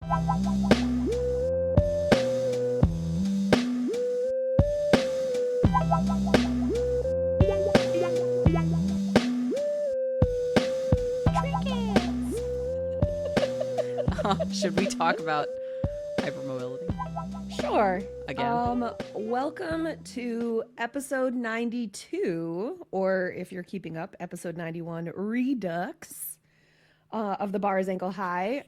Should we talk about hypermobility? Sure. Again? Welcome to episode 92, or if you're keeping up, episode 91 Redux of the Bars Ankle High.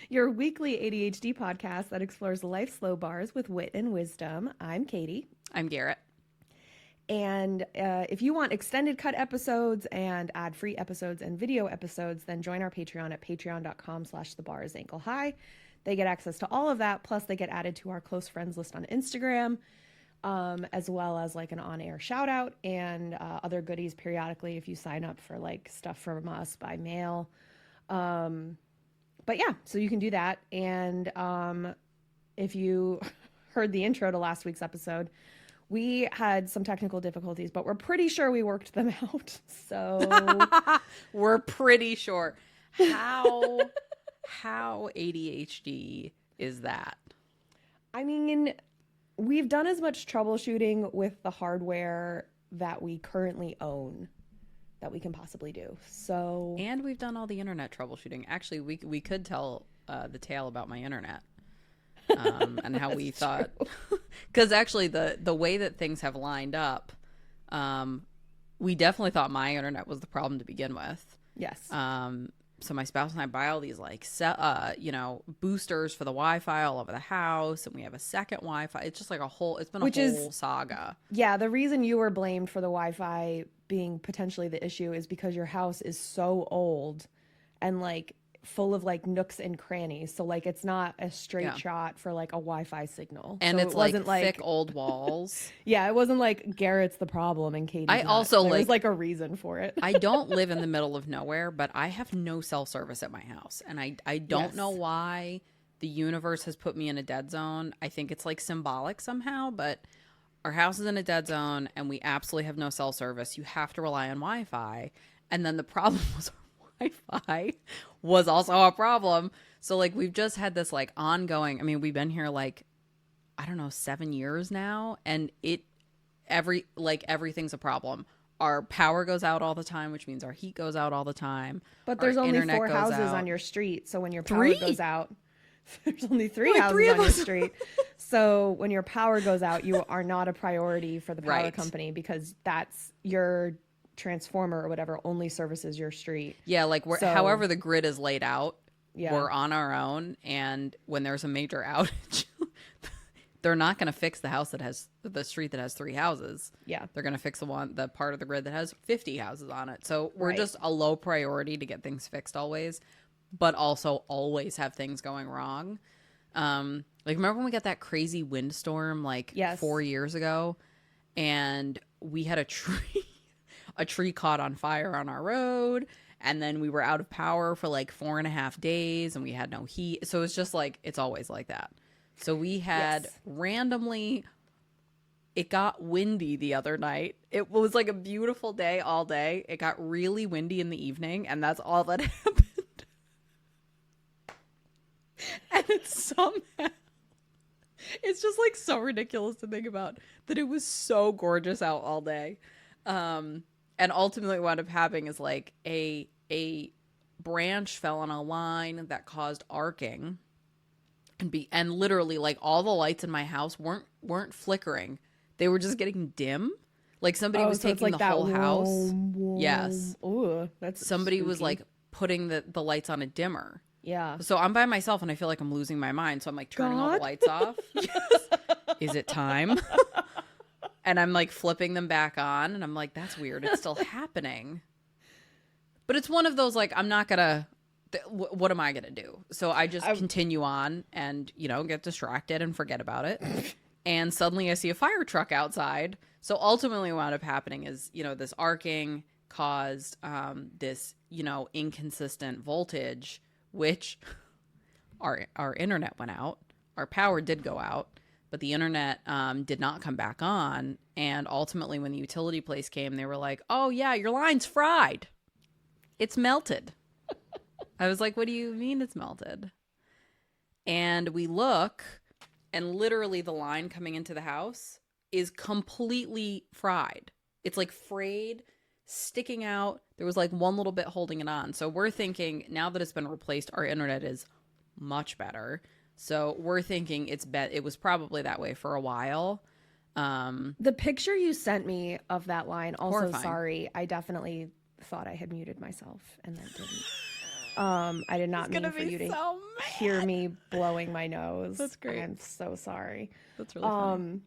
Your weekly ADHD podcast that explores life's slow bars with wit and wisdom. I'm Katie. I'm Garrett. And if you want extended cut episodes and ad-free episodes and video episodes, then join our Patreon at patreon.com/thebarsankle-high. They get access to all of that. Plus they get added to our close friends list on Instagram, as well as like an on-air shout out and other goodies periodically if you sign up for like stuff from us by mail. But yeah, so you can do that. And if you heard the intro to last week's episode, we had some technical difficulties, but we're pretty sure we worked them out. So we're pretty sure. How ADHD is that? I mean, we've done as much troubleshooting with the hardware that we currently own that we can possibly do. So, and we've done all the internet troubleshooting. Actually, we could tell the tale about my internet. And how we thought, because actually the way that things have lined up, we definitely thought my internet was the problem to begin with. Yes. So my spouse and I buy all these like boosters for the Wi-Fi all over the house, and we have a second Wi-Fi. It's just like it's been a whole saga. Yeah, the reason you were blamed for the Wi-Fi being potentially the issue is because your house is so old and like full of like nooks and crannies, so like it's not a straight shot for like a Wi-Fi signal, and so it's like thick old walls. Yeah, it wasn't like Garrett's the problem and Katie's not. There's like a reason for it. I don't live in the middle of nowhere, but I have no cell service at my house, and I don't know why the universe has put me in a dead zone. I think it's like symbolic somehow, but our house is in a dead zone and we absolutely have no cell service. You have to rely on Wi-Fi, and then the problem was Wi-Fi was also a problem. So like we've just had this like ongoing, I mean, we've been here like, I don't know, 7 years now, and everything's a problem. Our power goes out all the time, which means our heat goes out all the time. But there's only 4 houses on your street, so when your power goes out, there's only 3 houses on your street. So when your power goes out, you are not a priority for the power company, because that's your transformer or whatever only services your street. Yeah, like however the grid is laid out, we're on our own, and when there's a major outage, they're not going to fix the street that has 3 houses. Yeah, they're going to fix the part of the grid that has 50 houses on it. So we're just a low priority to get things fixed always, but also always have things going wrong. Like remember when we got that crazy windstorm like 4 years ago, and we had a tree caught on fire on our road, and then we were out of power for like 4.5 days, and we had no heat. So it's just like, it's always like that. So we had randomly, it got windy the other night. It was like a beautiful day all day. It got really windy in the evening, and that's all that happened. And it's just like so ridiculous to think about that it was so gorgeous out all day. And ultimately what ended up happening is like a branch fell on a line that caused arcing, and literally like all the lights in my house weren't flickering. They were just getting dim. Like somebody was taking the whole house. Yes. Ooh, that's somebody spooky. was like putting the lights on a dimmer. Yeah. So I'm by myself and I feel like I'm losing my mind. So I'm like turning all the lights off. Yes. Is it time? And I'm like flipping them back on, and I'm like, that's weird. It's still happening. But it's one of those, like, I'm not gonna, what am I gonna do? So I just continue on and, get distracted and forget about it. And suddenly I see a fire truck outside. So ultimately what ended up happening is, this arcing caused this, inconsistent voltage, which our internet went out. Our power did go out. But the internet did not come back on. And ultimately, when the utility place came, they were like, oh, yeah, your line's fried. It's melted. I was like, what do you mean it's melted? And we look, and literally the line coming into the house is completely fried. It's like frayed, sticking out. There was like one little bit holding it on. So we're thinking now that it's been replaced, our internet is much better. So we're thinking it was probably that way for a while. The picture you sent me of that line, also Horrifying. Sorry, I definitely thought I had muted myself and then didn't. I did not mean for you to hear me blowing my nose. That's great. I'm so sorry. That's really funny.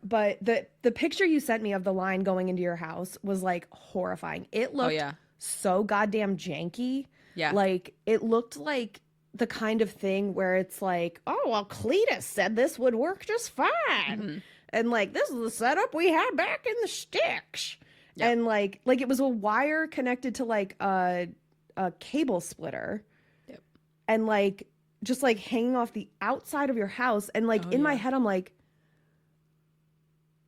But the picture you sent me of the line going into your house was like horrifying. It looked so goddamn janky. Yeah. Like it looked like the kind of thing where it's like, oh, well, Cletus said this would work just fine. Mm-hmm. And like, this is the setup we had back in the sticks. Yep. And like it was a wire connected to like a cable splitter. Yep. And like, just like hanging off the outside of your house. And like in my head, I'm like,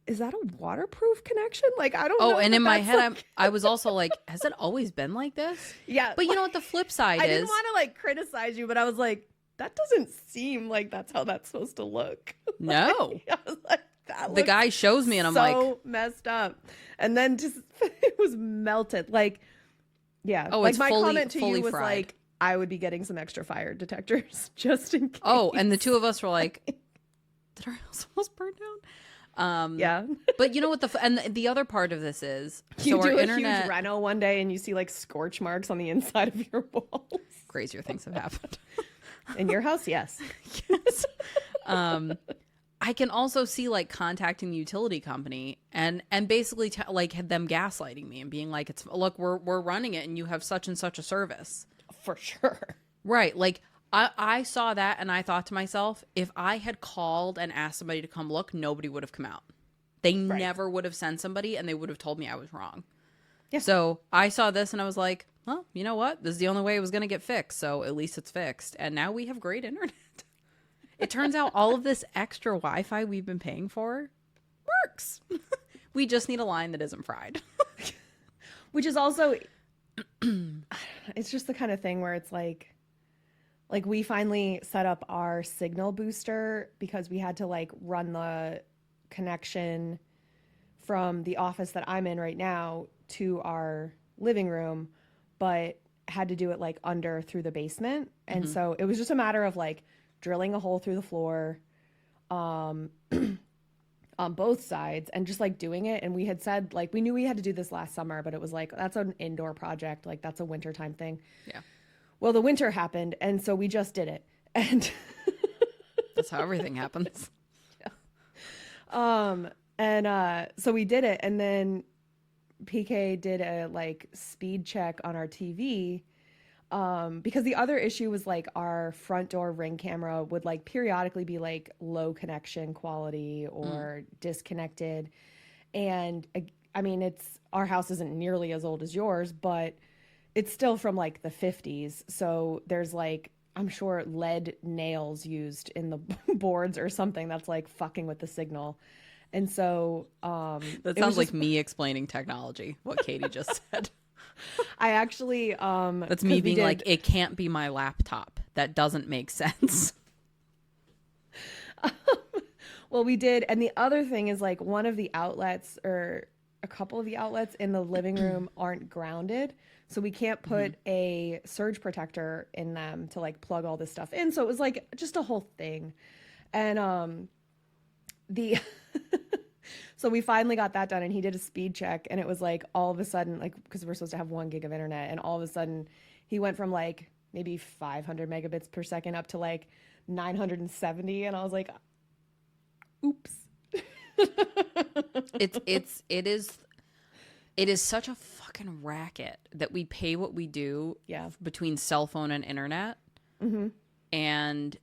is that a waterproof connection? Like, I don't know. Oh, and in my head, I was also like, has it always been like this? Yeah. But you know what the flip side is? I didn't want to like criticize you, but I was like, that doesn't seem like that's how that's supposed to look. No. I was like, that the guy shows me and I'm so messed up. And then just, it was melted. Like, yeah. Oh, like it's my fully, comment to you was fried. like, I would be getting some extra fire detectors just in case. Oh, and the two of us were like, did our house almost burn down? Yeah. But you know what and the other part of this is, you so do our a internet huge reno one day and you see like scorch marks on the inside of your walls. Crazier things have happened. In your house, yes. Yes. I can also see like contacting the utility company and basically like had them gaslighting me and being like, it's look, we're running it and you have such and such a service. For sure. Right. Like I saw that and I thought to myself, if I had called and asked somebody to come look, nobody would have come out. They never would have sent somebody and they would have told me I was wrong. Yeah. So I saw this and I was like, well, you know what? This is the only way it was going to get fixed. So at least it's fixed. And now we have great internet. It turns out all of this extra Wi-Fi we've been paying for works. We just need a line that isn't fried. Which is also, it's just the kind of thing where it's like we finally set up our signal booster because we had to like run the connection from the office that I'm in right now to our living room, but had to do it like under through the basement. And so it was just a matter of like drilling a hole through the floor on both sides and just like doing it. And we had said like, we knew we had to do this last summer, but it was like, that's an indoor project. Like that's a wintertime thing. Yeah. Well, the winter happened, and so we just did it. And that's how everything happens. Yeah. So we did it, and then PK did a like speed check on our TV. Because the other issue was like our front door Ring camera would like periodically be like low connection quality or disconnected. And I mean, our house isn't nearly as old as yours, but it's still from like the 50s. So there's like, I'm sure lead nails used in the boards or something that's like fucking with the signal. And so that sounds like me explaining technology, what Katie just said. I actually that's me being like, it can't be my laptop. That doesn't make sense. Well, we did. And the other thing is like one of the outlets or a couple of the outlets in the living room aren't grounded. So we can't put a surge protector in them to like plug all this stuff in. So it was like just a whole thing. And so we finally got that done and he did a speed check and it was like all of a sudden, like, because we're supposed to have 1 gig of internet, and all of a sudden he went from like maybe 500 megabits per second up to like 970. And I was like, oops. It is such a fucking racket that we pay what we do between cell phone and internet. Mm-hmm. And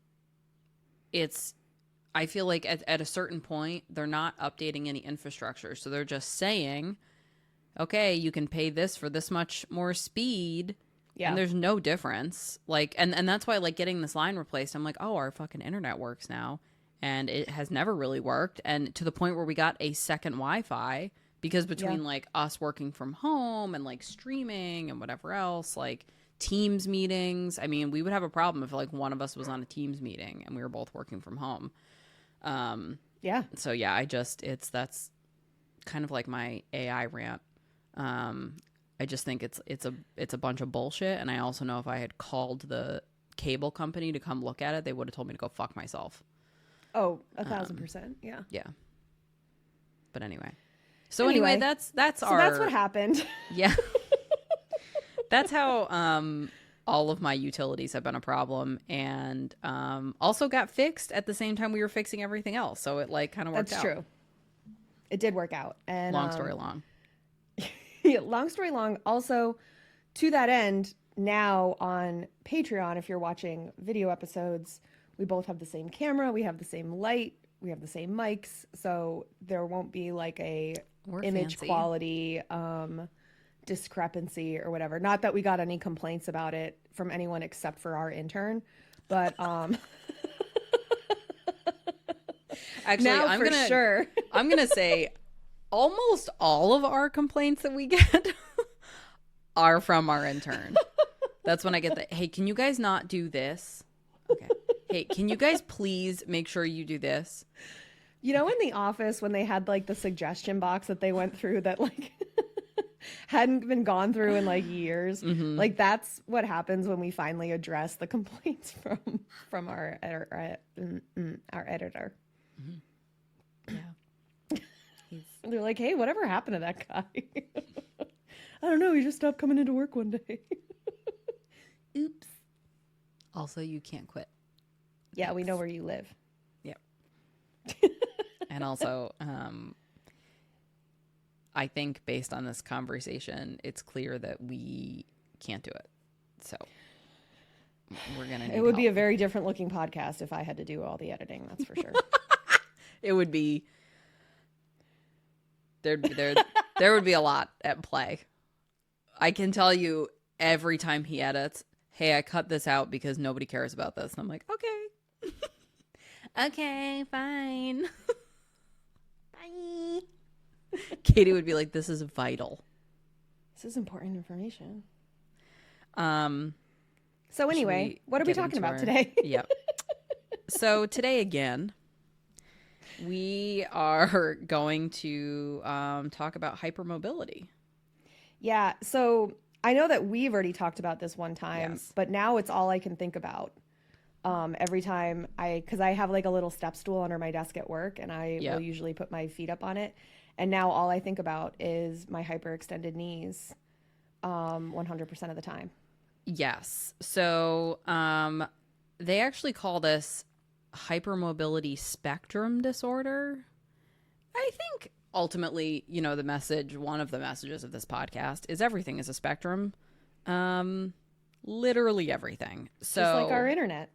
I feel like at a certain point, they're not updating any infrastructure. So they're just saying, okay, you can pay this for this much more speed. Yeah. And there's no difference. Like, and that's why like getting this line replaced, I'm like, oh, our fucking internet works now. And it has never really worked. And to the point where we got a second Wi-Fi because between like us working from home and like streaming and whatever else, like Teams meetings, I mean, we would have a problem if like one of us was on a Teams meeting and we were both working from home. So yeah, that's kind of like my AI rant. I just think it's a bunch of bullshit, and I also know if I had called the cable company to come look at it, they would have told me to go fuck myself. Oh, 1,000%. Yeah. Yeah. But anyway. So anyway, that's what happened. Yeah. That's how all of my utilities have been a problem, and also got fixed at the same time we were fixing everything else. So it like kind of worked out. That's true. It did work out. And long story long. Yeah, long story long. Also, to that end, now on Patreon, if you're watching video episodes, we both have the same camera, we have the same light, we have the same mics, so there won't be like We're image fancy. quality discrepancy or whatever. Not that we got any complaints about it from anyone except for our intern, but actually, now I'm gonna say almost all of our complaints that we get are from our intern. That's when I get the, hey, can you guys not do this? Okay. Hey, can you guys please make sure you do this? You know, in The Office, when they had like the suggestion box that they went through that like hadn't been gone through in like years, like that's what happens when we finally address the complaints from our editor. Mm-hmm. Yeah. They're like, hey, whatever happened to that guy? I don't know. He just stopped coming into work one day. Oops. Also, you can't quit. Yeah, we know where you live. Yep. And also, I think based on this conversation, it's clear that we can't do it. So we're going to need It would help. be a very different looking podcast if I had to do all the editing, that's for sure. It would be, there would be a lot at play. I can tell you every time he edits, hey, I cut this out because nobody cares about this. And I'm like, okay. Okay, fine. Bye. Katie would be like, this is vital. This is important information. So anyway, what are we talking about today? Yep. So today again, we are going to talk about hypermobility. Yeah, so I know that we've already talked about this one time, Yes. but now it's all I can think about. Every time because I have like a little step stool under my desk at work, and I will usually put my feet up on it. And now all I think about is my hyperextended knees 100% of the time. Yes. So they actually call this hypermobility spectrum disorder. I think ultimately, you know, one of the messages of this podcast is everything is a spectrum. Literally everything. So just like our internet.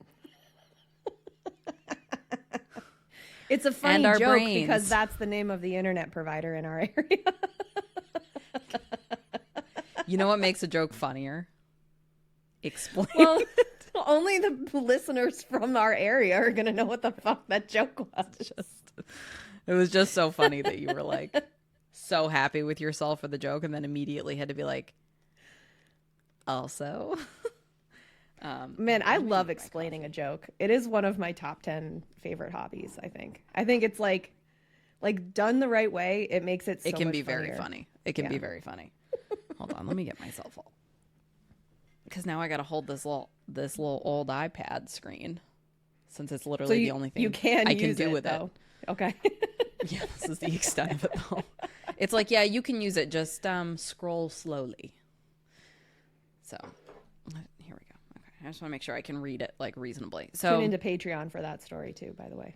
It's a funny our joke brains. because that's the name of the internet provider in our area. You know what makes a joke funnier? Explain. Well, only the listeners from our area are going to know what the fuck that joke was. It was just so funny that you were like so happy with yourself for the joke and then immediately had to be like, also. Man, I love explaining a joke. It is one of my top 10 favorite hobbies, I think. I think it's like done the right way, it makes it so much It can be funnier. very funny. It can be very funny. Hold on, let me get myself all. Because now I got to hold this little old iPad screen, since it's literally the only thing you can I can use do it, with though. Okay. it. Yeah, this is the extent of it though. It's like, yeah, you can use it. Just scroll slowly. So here we go. Okay, I just want to make sure I can read it like reasonably. So Tune into Patreon for that story too, by the way.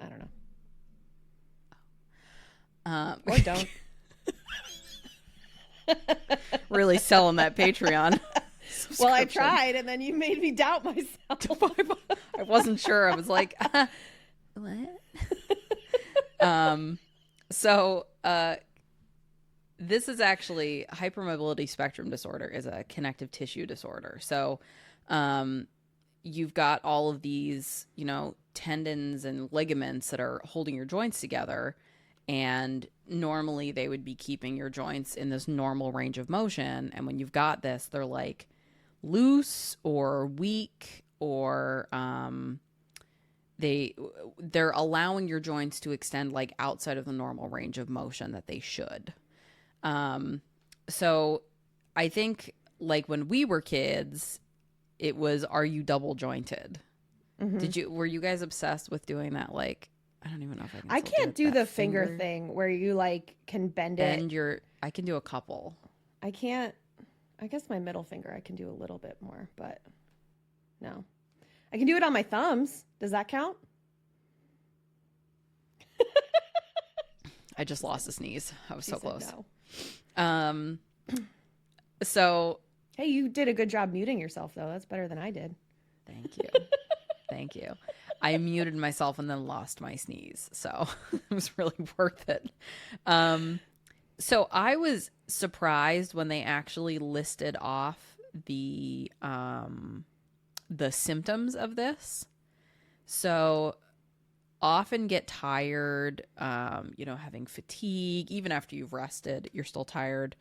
I don't know. Or don't. Really selling that Patreon. Well, I tried, and then you made me doubt myself. I wasn't sure. I was like, what? So this is actually hypermobility spectrum disorder is a connective tissue disorder. So you've got all of these, you know, tendons and ligaments that are holding your joints together. And normally they would be keeping your joints in this normal range of motion. And when you've got this, they're like loose or weak, or they're allowing your joints to extend like outside of the normal range of motion that they should. So I think like when we were kids, it was, are you double jointed? Were you guys obsessed with doing that? Like, I don't even know if I can't do the finger thing where you like can bend it. I can do a couple. I can't. I guess my middle finger I can do a little bit more, but no. I can do it on my thumbs. Does that count? I just lost a sneeze. I was so close. No. So hey, you did a good job muting yourself though. That's better than I did. Thank you. Thank you. I muted myself and then lost my sneeze. So it was really worth it. So I was surprised when they actually listed off the symptoms of this. So often get tired, you know, having fatigue, even after you've rested, you're still tired.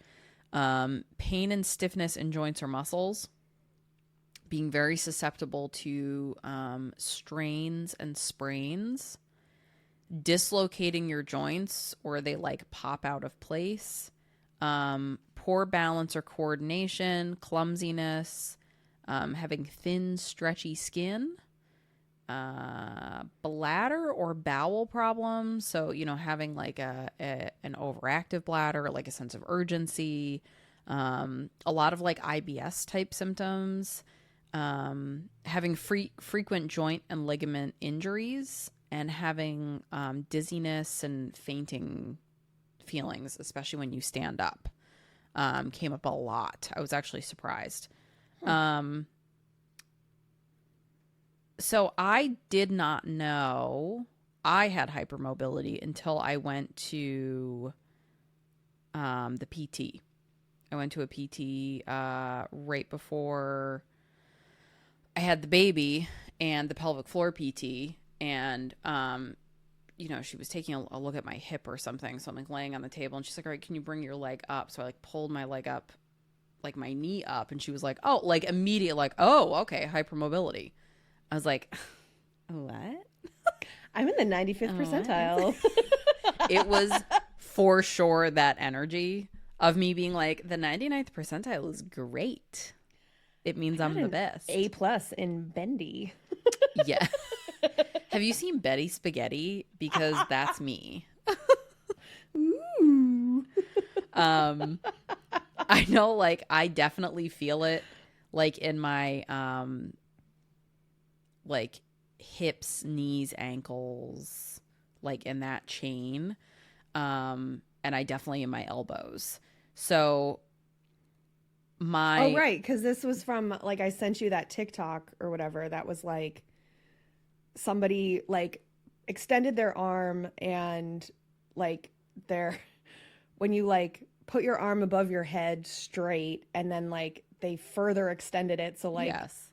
Pain and stiffness in joints or muscles. Being very susceptible to strains and sprains, dislocating your joints or they like pop out of place, poor balance or coordination, clumsiness, having thin, stretchy skin, bladder or bowel problems. So, you know, having like an overactive bladder, like a sense of urgency, a lot of like IBS type symptoms. Having frequent joint and ligament injuries, and having dizziness and fainting feelings, especially when you stand up, came up a lot. I was actually surprised. So I did not know I had hypermobility until I went to the PT. I went to a PT right before I had the baby, and the pelvic floor PT, and, you know, she was taking a look at my hip or something. So I'm like laying on the table and she's like, all right, can you bring your leg up? So I like pulled my leg up, like my knee up. And she was like, oh, like immediate, like, oh, okay. Hypermobility. I was like, what? I'm in the 95th percentile. It was for sure that energy of me being like, the 99th percentile is great. It means I'm the best. A+ in bendy. Yeah. Have you seen Betty Spaghetti? Because that's me. Ooh. I know, like, I definitely feel it, like, in my, like, hips, knees, ankles, like, in that chain. And I definitely in my elbows. So oh, right, because this was from, like, I sent you that TikTok or whatever that was like somebody like extended their arm, and like when you like put your arm above your head straight, and then like they further extended it, so like yes.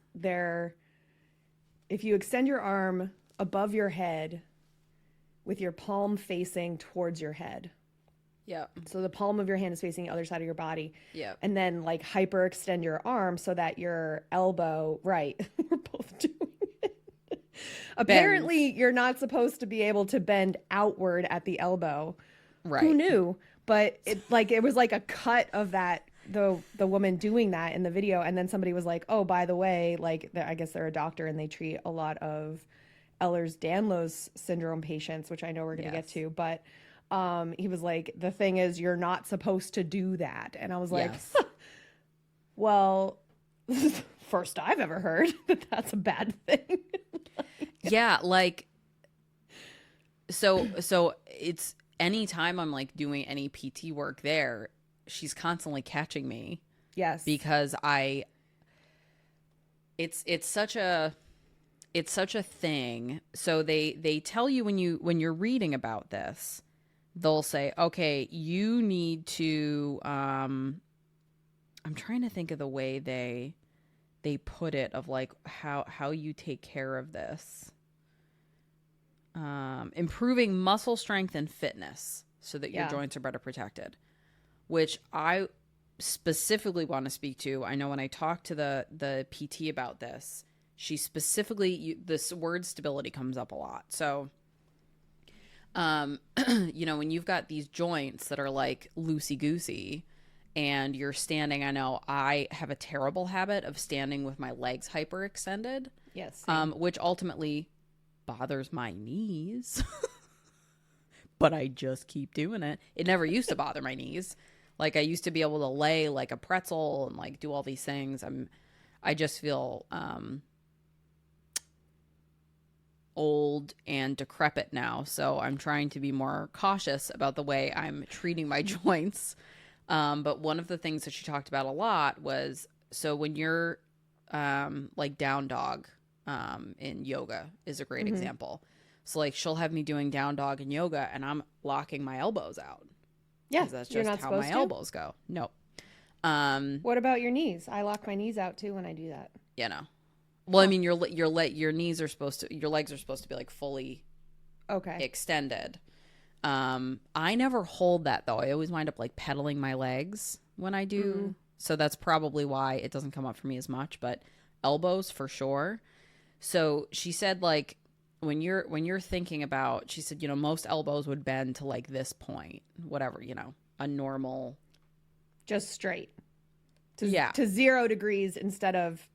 If you extend your arm above your head with your palm facing towards your head. Yeah. So the palm of your hand is facing the other side of your body. Yeah. And then like hyperextend your arm so that your elbow, right. We're both doing it. Apparently you're not supposed to be able to bend outward at the elbow. Right. Who knew? But it was like a cut of that, the woman doing that in the video. And then somebody was like, oh, by the way, like I guess they're a doctor and they treat a lot of Ehlers-Danlos syndrome patients, which I know we're going to get to, but he was like, the thing is, you're not supposed to do that. And I was like, yes. Well, first I've ever heard that that's a bad thing. Yeah. Like, so it's anytime I'm like doing any PT work there, she's constantly catching me. Yes. Because it's such a thing. So they tell you when you're reading about this, they'll say, okay, you need to, I'm trying to think of the way they put it of like how you take care of this. Improving muscle strength and fitness so that your joints are better protected, which I specifically want to speak to. I know when I talked to the PT about this, she specifically, this word stability comes up a lot. So, you know, when you've got these joints that are like loosey-goosey and you're standing, I know I have a terrible habit of standing with my legs hyperextended. Yes. Which ultimately bothers my knees. But I just keep doing it. It never used to bother my knees. Like I used to be able to lay like a pretzel and like do all these things. I just feel old and decrepit now. So I'm trying to be more cautious about the way I'm treating my joints. But one of the things that she talked about a lot was, so when you're like down dog in yoga is a great example. So like she'll have me doing down dog in yoga and I'm locking my elbows out. Yeah, that's just how my elbows go. No. What about your knees? I lock my knees out too when I do that. You know. Well, I mean, your knees are supposed to, your legs are supposed to be like fully extended. I never hold that though. I always wind up like pedaling my legs when I do. So that's probably why it doesn't come up for me as much, but elbows for sure. So she said like when you're thinking about, she said, you know, most elbows would bend to like this point, whatever, you know, a normal, just straight to 0 degrees instead of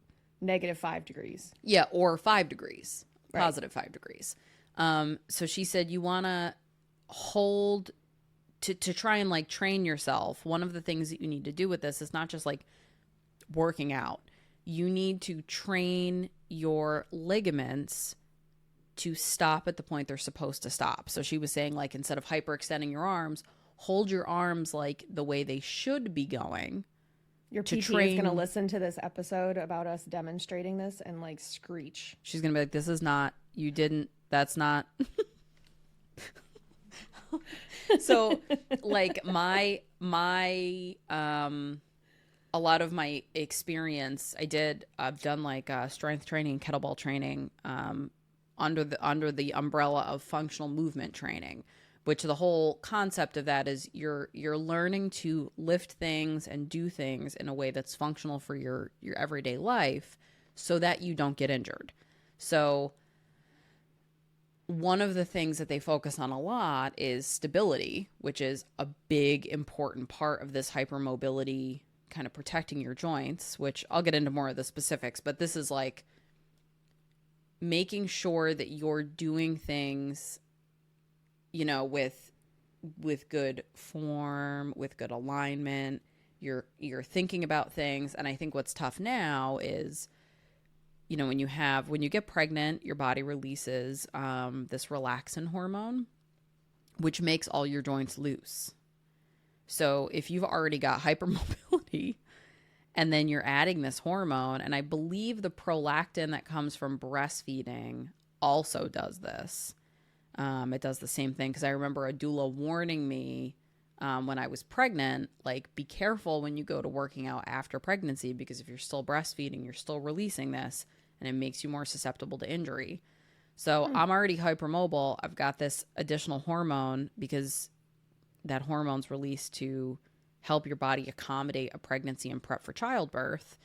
-5 degrees. Yeah. Or 5 degrees, positive 5 degrees. So she said, you want to hold to try and like train yourself. One of the things that you need to do with this is not just like working out. You need to train your ligaments to stop at the point they're supposed to stop. So she was saying like, instead of hyperextending your arms, hold your arms like the way they should be going. Your PT is going to listen to this episode about us demonstrating this and like screech. She's going to be like, this is not, you didn't, that's not. So like a lot of my experience, I've done like strength training, kettlebell training, under the umbrella of functional movement training, which the whole concept of that is you're learning to lift things and do things in a way that's functional for your everyday life so that you don't get injured. So one of the things that they focus on a lot is stability, which is a big, important part of this hypermobility, kind of protecting your joints, which I'll get into more of the specifics, but this is like making sure that you're doing things, you know, with good form, with good alignment, you're thinking about things. And I think what's tough now is, you know, when you get pregnant, your body releases this relaxin hormone, which makes all your joints loose. So if you've already got hypermobility and then you're adding this hormone, and I believe the prolactin that comes from breastfeeding also does this. It does the same thing, because I remember a doula warning me when I was pregnant, like, be careful when you go to working out after pregnancy, because if you're still breastfeeding, you're still releasing this, and it makes you more susceptible to injury. So I'm already hypermobile. I've got this additional hormone because that hormone's released to help your body accommodate a pregnancy and prep for childbirth.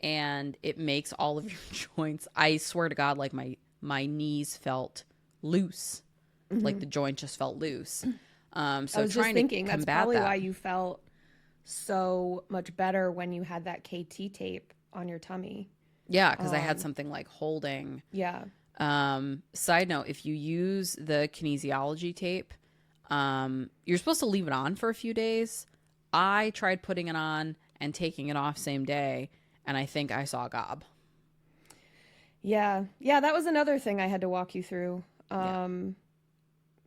And it makes all of your joints, I swear to God, like my knees felt loose. Like the joint just felt loose. So I was trying just thinking to that's combat probably that. why you felt so much better when you had that KT tape on your tummy. Yeah, because I had something like holding. Yeah. Side note, if you use the kinesiology tape, you're supposed to leave it on for a few days. I tried putting it on and taking it off same day, and I think I saw a gob. Yeah. Yeah, that was another thing I had to walk you through.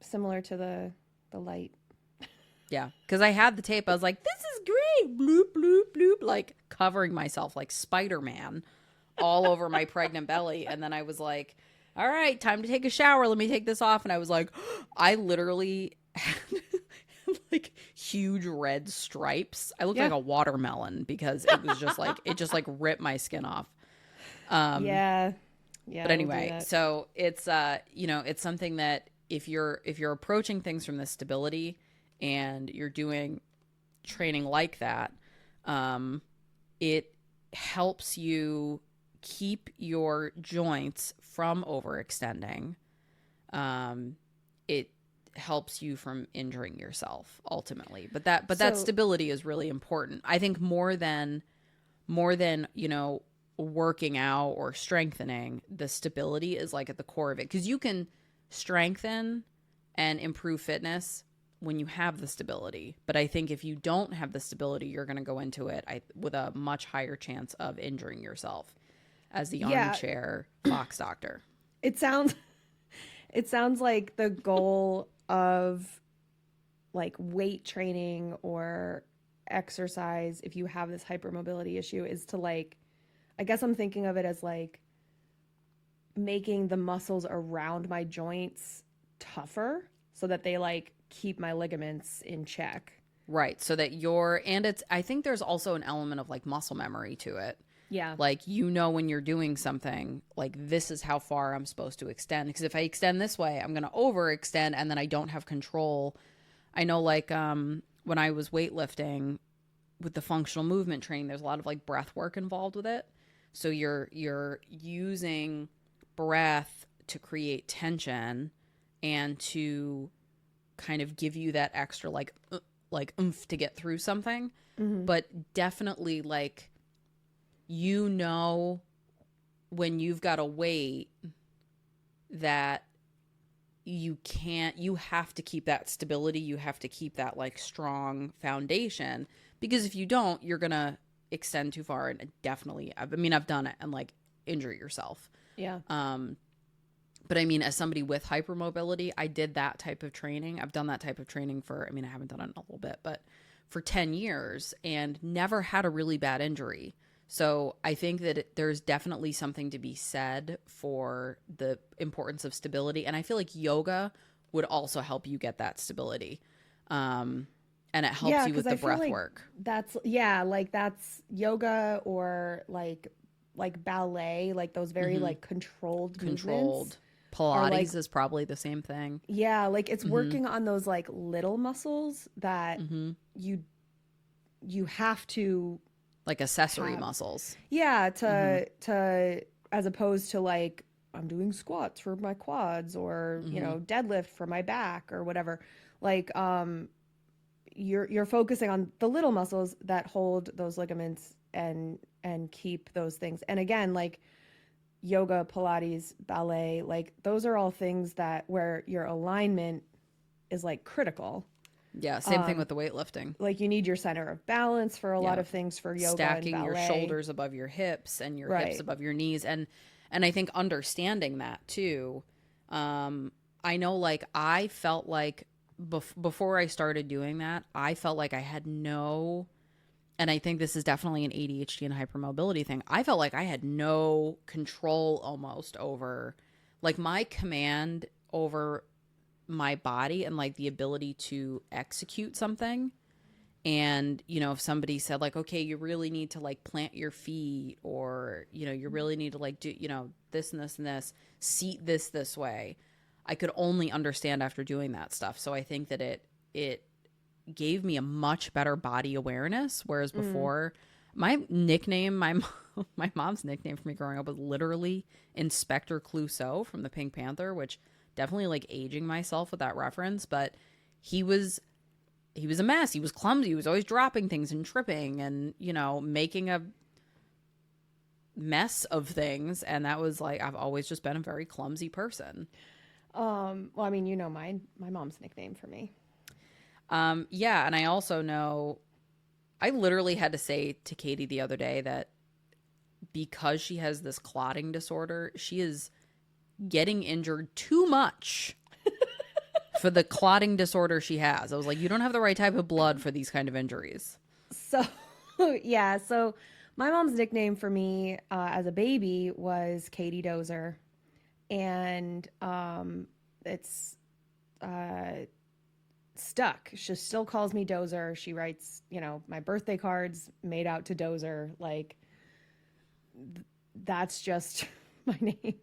Similar to the light. Yeah, because I had the tape. I was like, this is great. Bloop, bloop, bloop. Like covering myself like Spider-Man all over my pregnant belly. And then I was like, all right, time to take a shower. Let me take this off. And I was like, I literally had like huge red stripes. I looked like a watermelon because it was just like, it just like ripped my skin off. Yeah. Yeah. But we'll do anyway, that. so it's it's something that if you're approaching things from this stability and you're doing training like that, it helps you keep your joints from overextending. It helps you from injuring yourself ultimately. But that So, stability is really important. I think more than working out or strengthening, the stability is like at the core of it, because you can strengthen and improve fitness when you have the stability. But I think if you don't have the stability, you're going to go into it with a much higher chance of injuring yourself as the yeah, armchair fox doctor. it sounds it sounds like the goal of like weight training or exercise, if you have this hypermobility issue, is to like, I guess I'm thinking of it as like making the muscles around my joints tougher so that they like keep my ligaments in check. Right. So that I think there's also an element of like muscle memory to it. Yeah. Like, when you're doing something, like, this is how far I'm supposed to extend. Because if I extend this way, I'm going to overextend and then I don't have control. I know, like, when I was weightlifting with the functional movement training, there's a lot of like breath work involved with it. So you're using breath to create tension and to kind of give you that extra like oomph to get through something. Mm-hmm. But definitely, like, when you've got a weight that you have to keep that stability, you have to keep that like strong foundation, because if you don't, you're gonna extend too far and definitely, I've done it and like injure yourself. Yeah. But I mean, as somebody with hypermobility, I did that type of training. I've done that type of training I haven't done it in a little bit, but for 10 years and never had a really bad injury. So I think that there's definitely something to be said for the importance of stability. And I feel like yoga would also help you get that stability. And it helps you with the breath work. That's like that's yoga or like ballet, like those very like controlled movements. Pilates like, is probably the same thing. Yeah, like it's working on those like little muscles that you have to Like accessory have. muscles. Yeah, to as opposed to like I'm doing squats for my quads or, deadlift for my back or whatever. Like you're focusing on the little muscles that hold those ligaments and keep those things. And again, like yoga, Pilates, ballet, like those are all things that where your alignment is like critical. Yeah, same thing with the weightlifting. Like you need your center of balance for a lot of things for yoga Stacking and ballet. your shoulders above your hips and your hips above your knees, and I think understanding that too. I know, like, I felt like before I started doing that, I felt like I had no, and I think this is definitely an ADHD and hypermobility thing. I felt like I had no control almost over, like, my command over my body and like the ability to execute something. And, if somebody said like, okay, you really need to like plant your feet, or, you really need to like do, this and this and this, seat this way. I could only understand after doing that stuff. So I think that it gave me a much better body awareness. Whereas before, my nickname, my mom's nickname for me growing up was literally Inspector Clouseau from the Pink Panther, which definitely like aging myself with that reference. But he was a mess. He was clumsy. He was always dropping things and tripping and, making a mess of things. And that was like, I've always just been a very clumsy person. Well, I mean, my mom's nickname for me. Yeah. And I also know, I literally had to say to Katie the other day that because she has this clotting disorder, she is getting injured too much for the clotting disorder she has. I was like, you don't have the right type of blood for these kind of injuries. So, yeah. So my mom's nickname for me as a baby was Katie Dozer. And it's stuck. She still calls me Dozer. She writes, my birthday cards made out to Dozer. Like, that's just my name.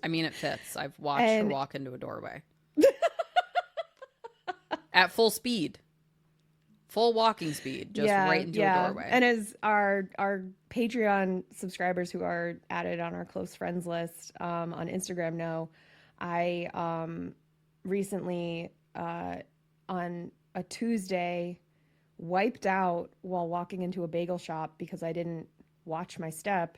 I mean, it fits. I've watched her walk into a doorway at full speed, full walking speed, just right into a doorway. And as our Patreon subscribers who are added on our close friends list on Instagram know, I recently on a Tuesday wiped out while walking into a bagel shop because I didn't watch my step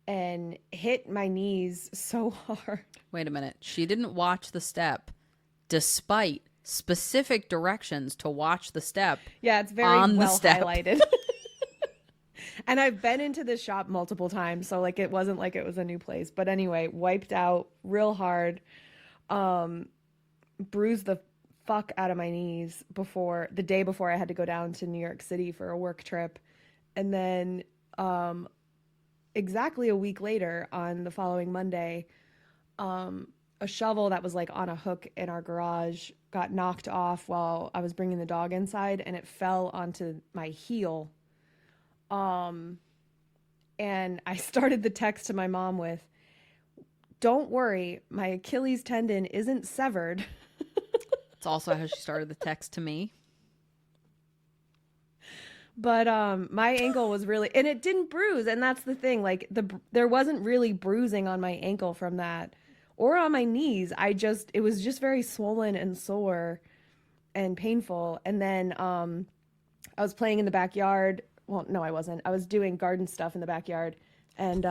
and hit my knees so hard. Wait a minute. She didn't watch the step despite specific directions to watch the step. Yeah, it's very well highlighted. And I've been into this shop multiple times, so like it wasn't like it was a new place. But anyway, wiped out real hard, bruised the fuck out of my knees the day before I had to go down to New York City for a work trip. And then exactly a week later, on the following Monday, a shovel that was like on a hook in our garage got knocked off while I was bringing the dog inside, and it fell onto my heel. And I started the text to my mom with, "Don't worry, my Achilles tendon isn't severed." It's also how she started the text to me. But my ankle was really, and it didn't bruise, and that's the thing. Like there wasn't really bruising on my ankle from that, or on my knees. It was just very swollen and sore, and painful. And then I was playing in the backyard. Well, no, I wasn't. I was doing garden stuff in the backyard, and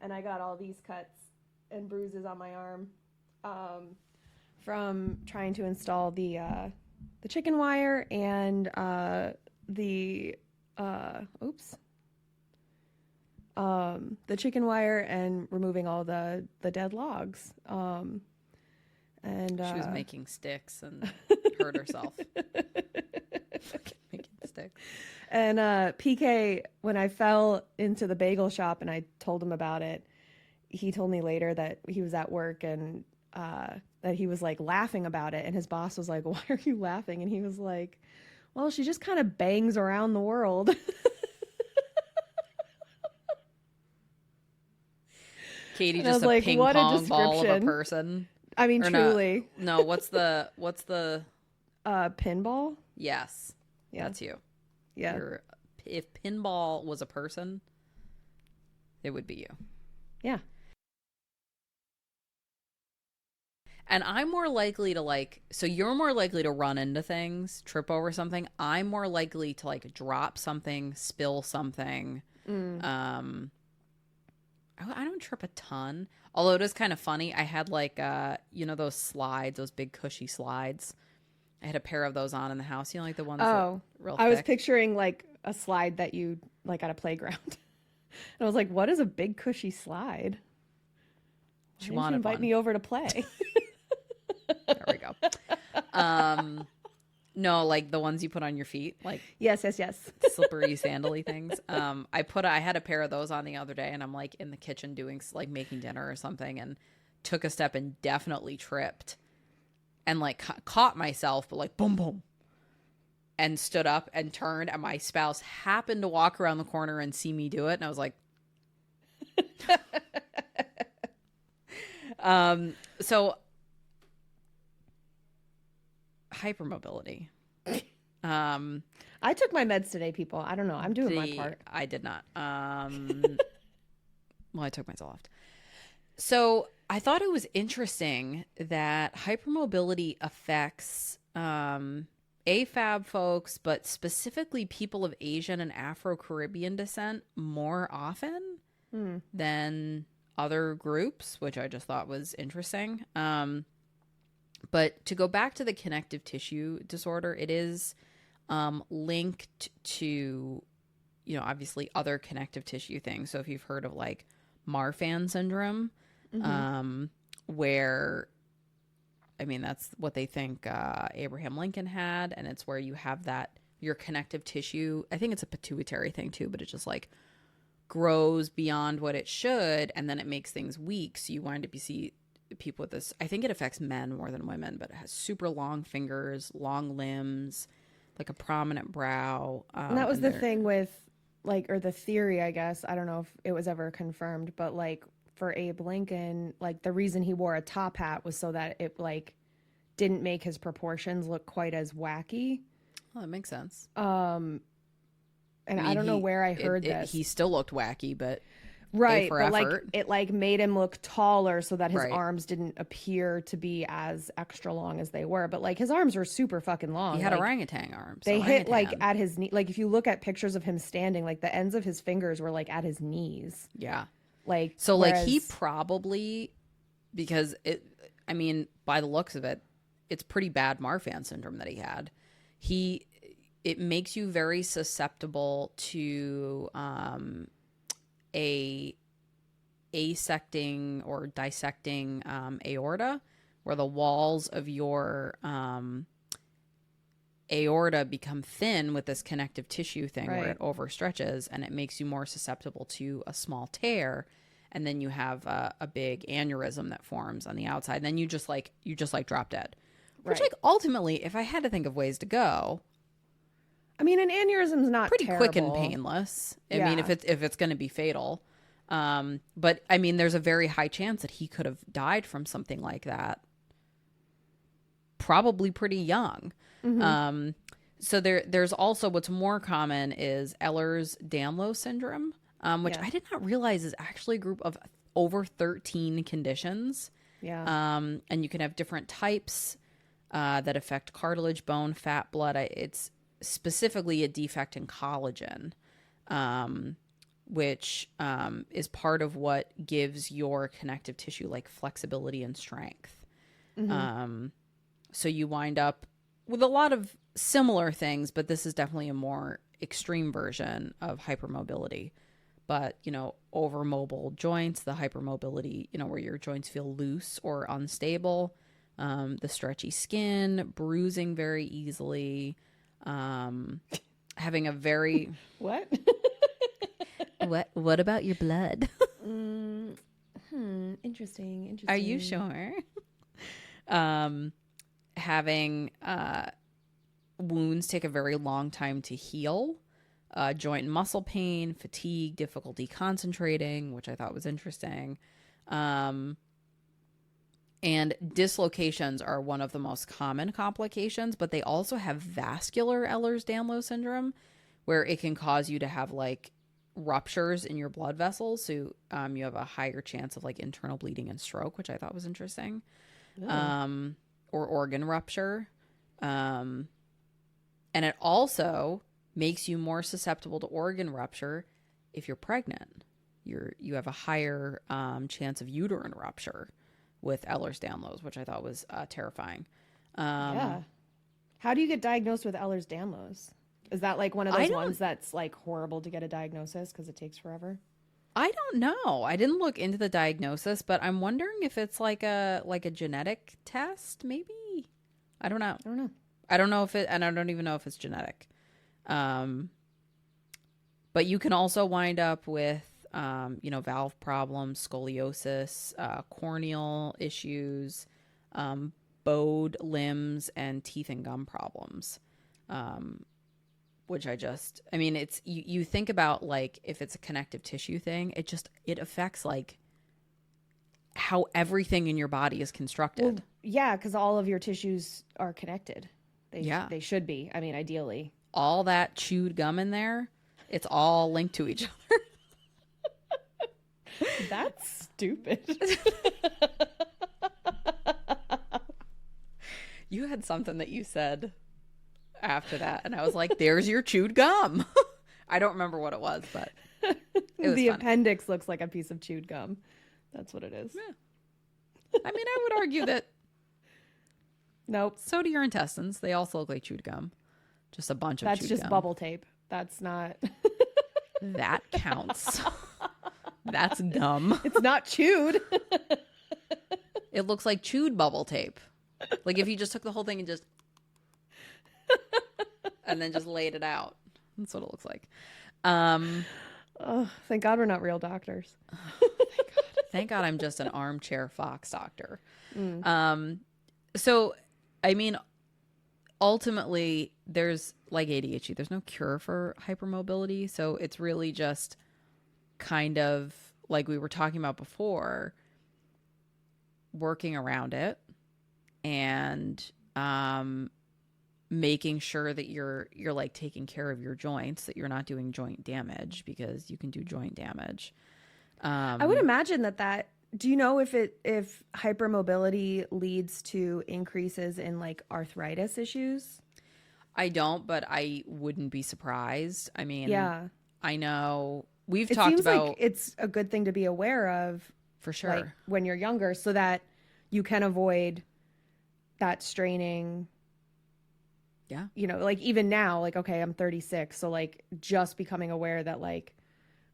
and I got all these cuts and bruises on my arm from trying to install the chicken wire and the chicken wire and removing all the dead logs. And she was making sticks and hurt herself. Making sticks. And PK, when I fell into the bagel shop and I told him about it, he told me later that he was at work and that he was like laughing about it, and his boss was like, "Why are you laughing?" And he was like, "Well, she just kind of bangs around the world." Katie just a like, ping pong ball of a person. I mean, truly. No, what's the pinball? Yes. Yeah. That's you. Yeah. If pinball was a person, it would be you. Yeah. And I'm more likely to so you're more likely to run into things, trip over something. I'm more likely to drop something, spill something. I don't trip a ton. Although it is kind of funny. I had those slides, those big cushy slides. I had a pair of those on in the house. You know, like the ones that real thick. I was picturing like a slide that you like at a playground. And I was like, what is a big cushy slide? Why didn't you invite me over to play? There we go. No, like the ones you put on your feet, like yes, slippery, sandally things. I had a pair of those on the other day, and I'm like in the kitchen doing making dinner or something, and took a step and definitely tripped, and caught myself, but boom, boom, and stood up and turned, and my spouse happened to walk around the corner and see me do it, and I was like, so. Hypermobility. I took my meds today, people. I don't know. I'm doing my part. I did not. Well, I took myself off. So I thought it was interesting that hypermobility affects AFAB folks, but specifically people of Asian and Afro-Caribbean descent more often than other groups, which I just thought was interesting. But to go back to the connective tissue disorder, it is linked to, obviously other connective tissue things. So if you've heard of Marfan syndrome, where, that's what they think Abraham Lincoln had. And it's where you have your connective tissue. I think it's a pituitary thing too, but it just grows beyond what it should. And then it makes things weak. So you wind up, you see people with this, I think it affects men more than women, but it has super long fingers, long limbs, a prominent brow. And that was the thing with like, or the theory, I guess, I don't know if it was ever confirmed, but like for Abe Lincoln, like the reason he wore a top hat was so that it like didn't make his proportions look quite as wacky. Well, that makes sense. And I don't know where I heard this. He still looked wacky, but right, for but effort. like it like made him look taller so that his Right. arms didn't appear to be as extra long as they were. But like his arms were super fucking long. He had like, orangutan arms. they hit like at his knee. Like if you look at pictures of him standing, like the ends of his fingers were like at his knees. Yeah. Like So like he whereas- probably, because I mean, by the looks of it, it's pretty bad Marfan syndrome that he had. It makes you very susceptible to a asecting or dissecting aorta, where the walls of your aorta become thin with this connective tissue thing where it overstretches, and it makes you more susceptible to a small tear, and then you have a big aneurysm that forms on the outside, and then you just like drop dead. Which like ultimately, if I had to think of ways to go, I mean, an aneurysm's not pretty terrible. quick and painless. I mean, if it's going to be fatal. But I mean, there's a very high chance that he could have died from something like that. Probably pretty young. So there's also what's more common is Ehlers-Danlos syndrome, which I did not realize is actually a group of over 13 conditions. Yeah. And you can have different types that affect cartilage, bone, fat, blood. It's specifically a defect in collagen, which is part of what gives your connective tissue like flexibility and strength. So you wind up with a lot of similar things, but this is definitely a more extreme version of hypermobility. But, you know, overmobile joints, the hypermobility, you know, where your joints feel loose or unstable, the stretchy skin, bruising very easily, having a very... What? What about your blood? Interesting. Are you sure? Having wounds take a very long time to heal, joint and muscle pain, fatigue, difficulty concentrating, which I thought was interesting. And dislocations are one of the most common complications, but they also have vascular Ehlers-Danlos syndrome, where it can cause you to have like ruptures in your blood vessels. So you have a higher chance of like internal bleeding and stroke, which I thought was interesting. Or organ rupture. And it also makes you more susceptible to organ rupture if you're pregnant. You have a higher chance of uterine rupture with Ehlers-Danlos, which I thought was terrifying. Yeah. How do you get diagnosed with Ehlers-Danlos? Is that like one of those ones that's like horrible to get a diagnosis because it takes forever? I don't know. I didn't look into the diagnosis, but I'm wondering if it's like a genetic test, maybe. I don't know. I don't know if it, and I don't even know if it's genetic. But you can also wind up with, valve problems, scoliosis, corneal issues, bowed limbs, and teeth and gum problems. Which it's, you think about like, if it's a connective tissue thing, it affects like how everything in your body is constructed. Well, yeah, because all of your tissues are connected. They should be. I mean, ideally. All that chewed gum in there, it's all linked to each other. That's stupid. You had something that you said after that, and I was like, there's your chewed gum. I don't remember what it was, but it was the funny. appendix looks like a piece of chewed gum. That's what it is. Yeah. I mean, I would argue that Nope. so do your intestines. They also look like chewed gum. Just a bunch of That's chewed just gum. bubble tape. That's not. That counts. That's gum. It's not chewed. It looks like chewed bubble tape. Like if you just took the whole thing and just and then just laid it out. That's what it looks like. Oh, thank God we're not real doctors. Thank God I'm just an armchair fox doctor. So, I mean, ultimately, there's like ADHD, there's no cure for hypermobility. So it's really just kind of like we were talking about before, working around it and making sure that you're like taking care of your joints, that you're not doing joint damage, because you can do joint damage. I would imagine that do you know if hypermobility leads to increases in like arthritis issues? I don't, but I wouldn't be surprised. I mean, Yeah. I know we've It talked seems about like it's a good thing to be aware of for sure, like when you're younger, so that you can avoid that straining. Yeah. You know, like even now, like, okay, I'm 36. So like just becoming aware that like,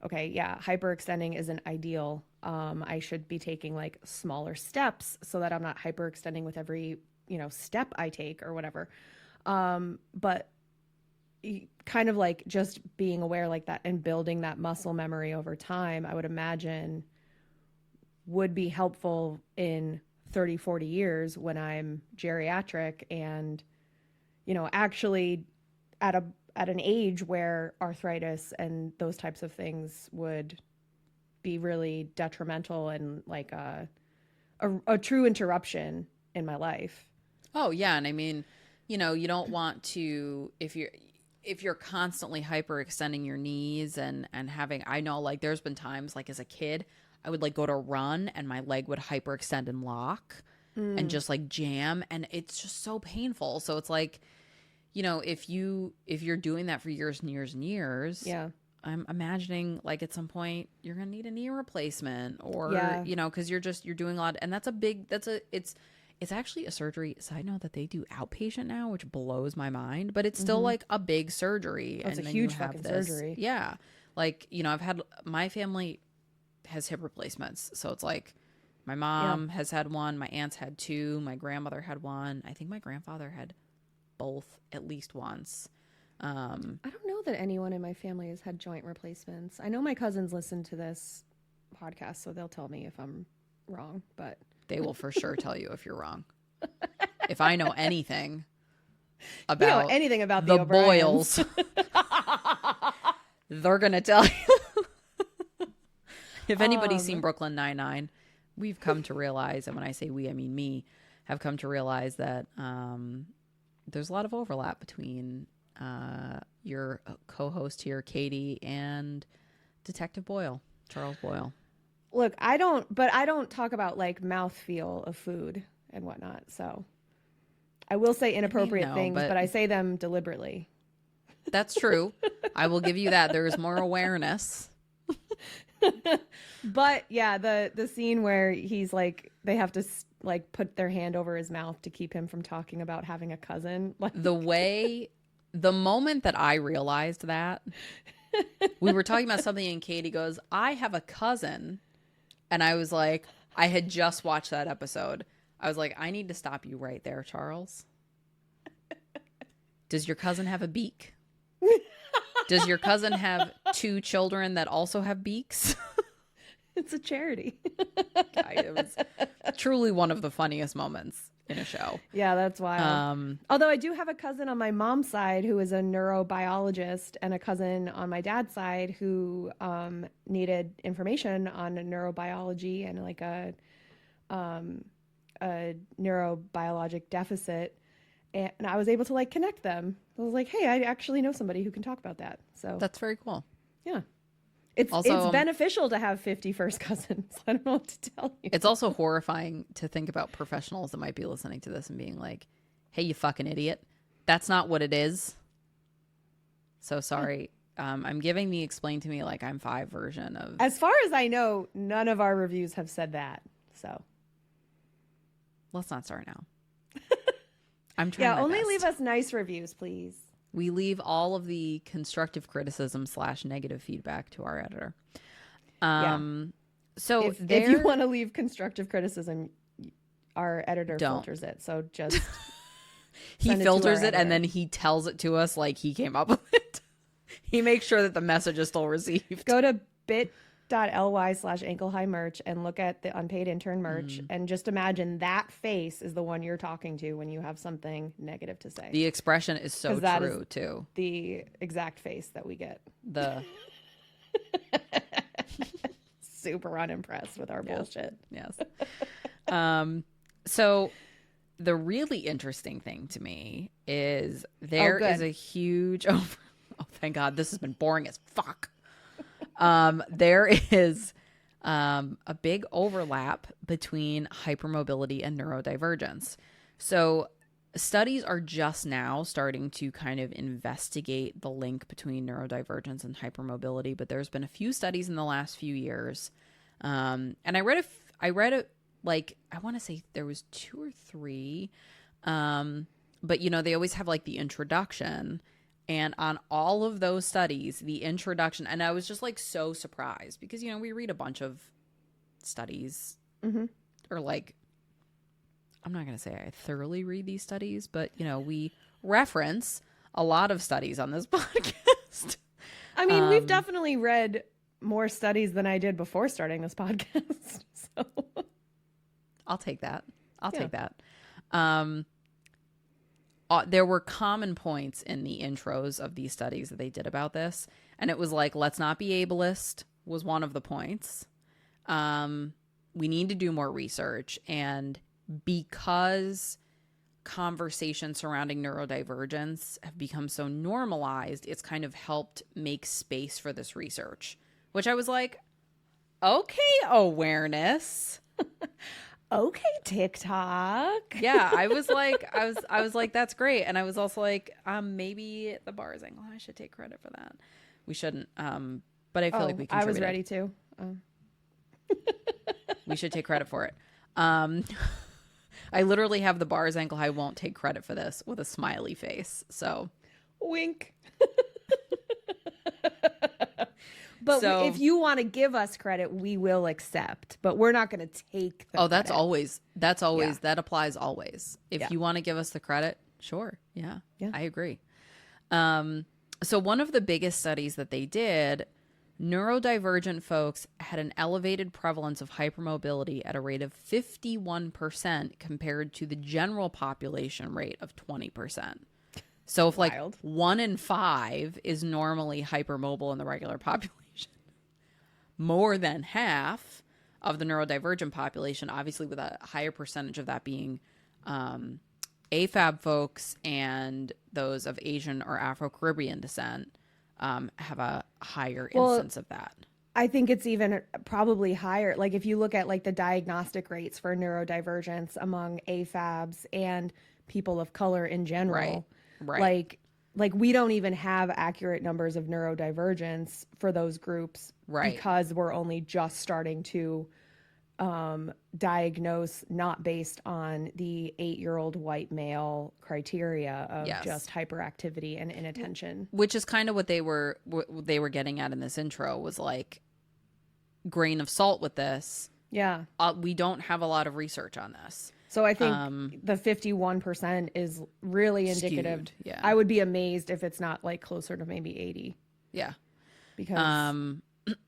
okay, yeah, hyperextending isn't ideal. I should be taking like smaller steps so that I'm not hyperextending with every, step I take or whatever. But kind of like just being aware like that and building that muscle memory over time, I would imagine would be helpful in 30, 40 years when I'm geriatric and, actually at an age where arthritis and those types of things would be really detrimental and like a true interruption in my life. Oh yeah, and I mean, you don't want to, if you're constantly hyperextending your knees and having, I know like there's been times like as a kid I would like go to run and my leg would hyperextend and lock and just like jam, and it's just so painful. So it's like, if you're doing that for years and years and years, Yeah. I'm imagining like at some point you're going to need a knee replacement or, Yeah. because you're doing a lot. And it's actually a surgery, side note, that they do outpatient now, which blows my mind, but it's still like a big surgery. It's a then huge you have fucking this, surgery. Yeah. Like, I've had, my family has hip replacements. So it's like my mom has had one, my aunts had two, my grandmother had one. I think my grandfather had both at least once. I don't know that anyone in my family has had joint replacements. I know my cousins listen to this podcast, so they'll tell me if I'm wrong, but they will for sure tell you if you're wrong. If I know anything about anything about the O'Briens. Boyles, they're gonna tell you. If anybody's seen Brooklyn Nine-Nine, we've come to realize, and when I say we, I mean me, have come to realize that there's a lot of overlap between your co-host here, Katie, and Detective Boyle, Charles Boyle. Look, I don't talk about like mouthfeel of food and whatnot. So I will say inappropriate things, but I say them deliberately. That's true. I will give you that. There is more awareness. But yeah, the scene where he's like, they have to like put their hand over his mouth to keep him from talking about having a cousin. Like the moment that I realized that, we were talking about something and Katie goes, I have a cousin. And I was like, I had just watched that episode. I was like, I need to stop you right there, Charles. Does your cousin have a beak? Does your cousin have two children that also have beaks? It's a charity. It was truly one of the funniest moments in a show. Yeah, that's wild. Although I do have a cousin on my mom's side who is a neurobiologist, and a cousin on my dad's side who needed information on neurobiology and like a neurobiologic deficit. And I was able to like connect them. I was like, hey, I actually know somebody who can talk about that. So that's very cool. Yeah. It's beneficial to have 50 first cousins. I don't know what to tell you. It's also horrifying to think about professionals that might be listening to this and being like, hey, you fucking idiot. That's not what it is. So sorry. I'm giving the explain to me like I'm five version of. As far as I know, none of our reviews have said that. So let's not start now. I'm trying my only best. Leave us nice reviews, please. We leave all of the constructive criticism / negative feedback to our editor. So if you want to leave constructive criticism, our editor don't. filters it. So just he filters it and then he tells it to us like he came up with it. He makes sure that the message is still received. Go to bit.ly/ankle high merch and look at the unpaid intern merch and just imagine that face is the one you're talking to when you have something negative to say. The expression is so 'Cause that true is too. the exact face that we get. The Super unimpressed with our bullshit. Yes. So the really interesting thing to me is there is a huge oh thank God, this has been boring as fuck. There is a big overlap between hypermobility and neurodivergence. So studies are just now starting to kind of investigate the link between neurodivergence and hypermobility, but there's been a few studies in the last few years. And I read it like, I want to say there was 2 or 3. But you know, they always have like the introduction, and on all of those studies, the introduction, and I was just like so surprised because, you know, we read a bunch of studies or like, I'm not going to say I thoroughly read these studies, but you know, we reference a lot of studies on this podcast. I mean, we've definitely read more studies than I did before starting this podcast. So I'll take that. I'll take that. There were common points in the intros of these studies that they did about this. And it was like, let's not be ableist was one of the points. We need to do more research. And because conversations surrounding neurodivergence have become so normalized, it's kind of helped make space for this research, which I was like, okay, awareness. Okay, TikTok. Yeah, I was like, that's great. And I was also like, maybe the bars angle, I should take credit for that. We shouldn't. But I feel like we contributed. I was ready to. We should take credit for it. I literally have the bars ankle high won't take credit for this with a smiley face. So wink. But if you want to give us credit, we will accept. But we're not going to take the that's credit. always that applies always. If you want to give us the credit, sure. Yeah. I agree. So one of the biggest studies that they did, neurodivergent folks had an elevated prevalence of hypermobility at a rate of 51% compared to the general population rate of 20%. So if like 1 in 5 is normally hypermobile in the regular population, more than half of the neurodivergent population, obviously with a higher percentage of that being AFAB folks and those of Asian or Afro-Caribbean descent, have a higher instance of that. I think it's even probably higher. Like if you look at like the diagnostic rates for neurodivergence among AFABs and people of color in general, right. Like we don't even have accurate numbers of neurodivergence for those groups because we're only just starting to diagnose not based on the 8-year-old white male criteria of just hyperactivity and inattention. Which is kind of what they were getting at in this intro, was like, grain of salt with this. Yeah. We don't have a lot of research on this. So I think the 51% is really indicative. Skewed, yeah. I would be amazed if it's not like closer to maybe 80. Yeah. Because,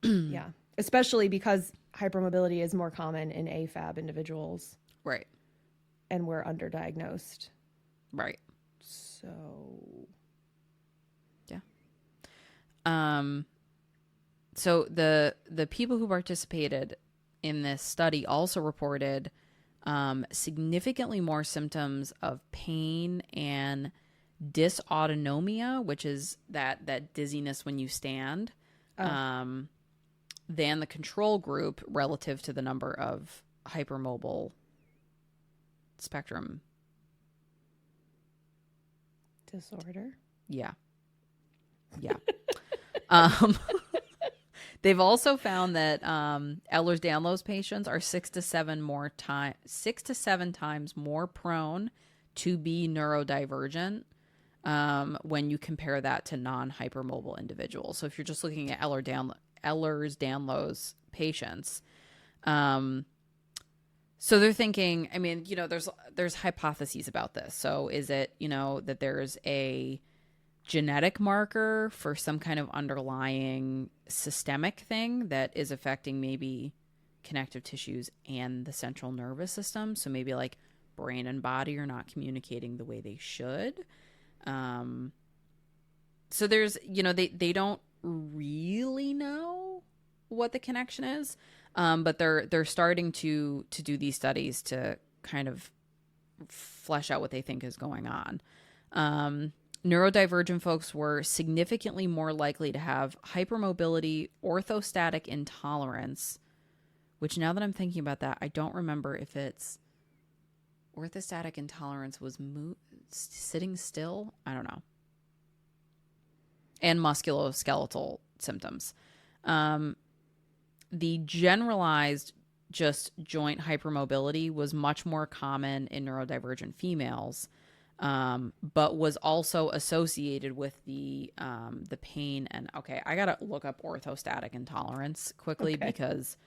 yeah, especially because hypermobility is more common in AFAB individuals. Right. And we're underdiagnosed. Right. So. Yeah. So the people who participated in this study also reported significantly more symptoms of pain and dysautonomia, which is that dizziness when you stand, than the control group relative to the number of hypermobile spectrum disorder. Yeah. They've also found that Ehlers-Danlos patients are 6 to 7 times more prone to be neurodivergent when you compare that to non-hypermobile individuals. So if you're just looking at Ehlers-Danlos patients, so they're thinking, I mean, you know, there's hypotheses about this. So is it, you know, that there's a genetic marker for some kind of underlying systemic thing that is affecting maybe connective tissues and the central nervous system. So maybe like brain and body are not communicating the way they should. So there's, they don't really know what the connection is, but they're starting to do these studies to kind of flesh out what they think is going on. Neurodivergent folks were significantly more likely to have hypermobility, orthostatic intolerance, which now that I'm thinking about that, I don't remember if it's orthostatic intolerance was sitting still. I don't know. And musculoskeletal symptoms. The generalized just joint hypermobility was much more common in neurodivergent females, but was also associated with the pain. And okay, I gotta look up orthostatic intolerance quickly because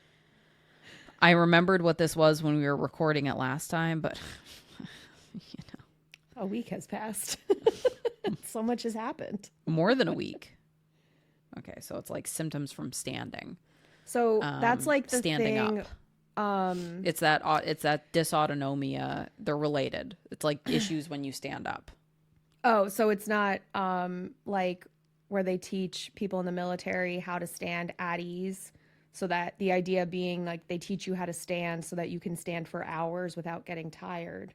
I remembered what this was when we were recording it last time, but a week has passed. So much has happened. More than a week. Okay, so it's like symptoms from standing. So that's like the standing thing. Up. It's that dysautonomia. They're related. It's like issues when you stand up. Oh, so it's not like where they teach people in the military how to stand at ease. So that the idea being like they teach you how to stand so that you can stand for hours without getting tired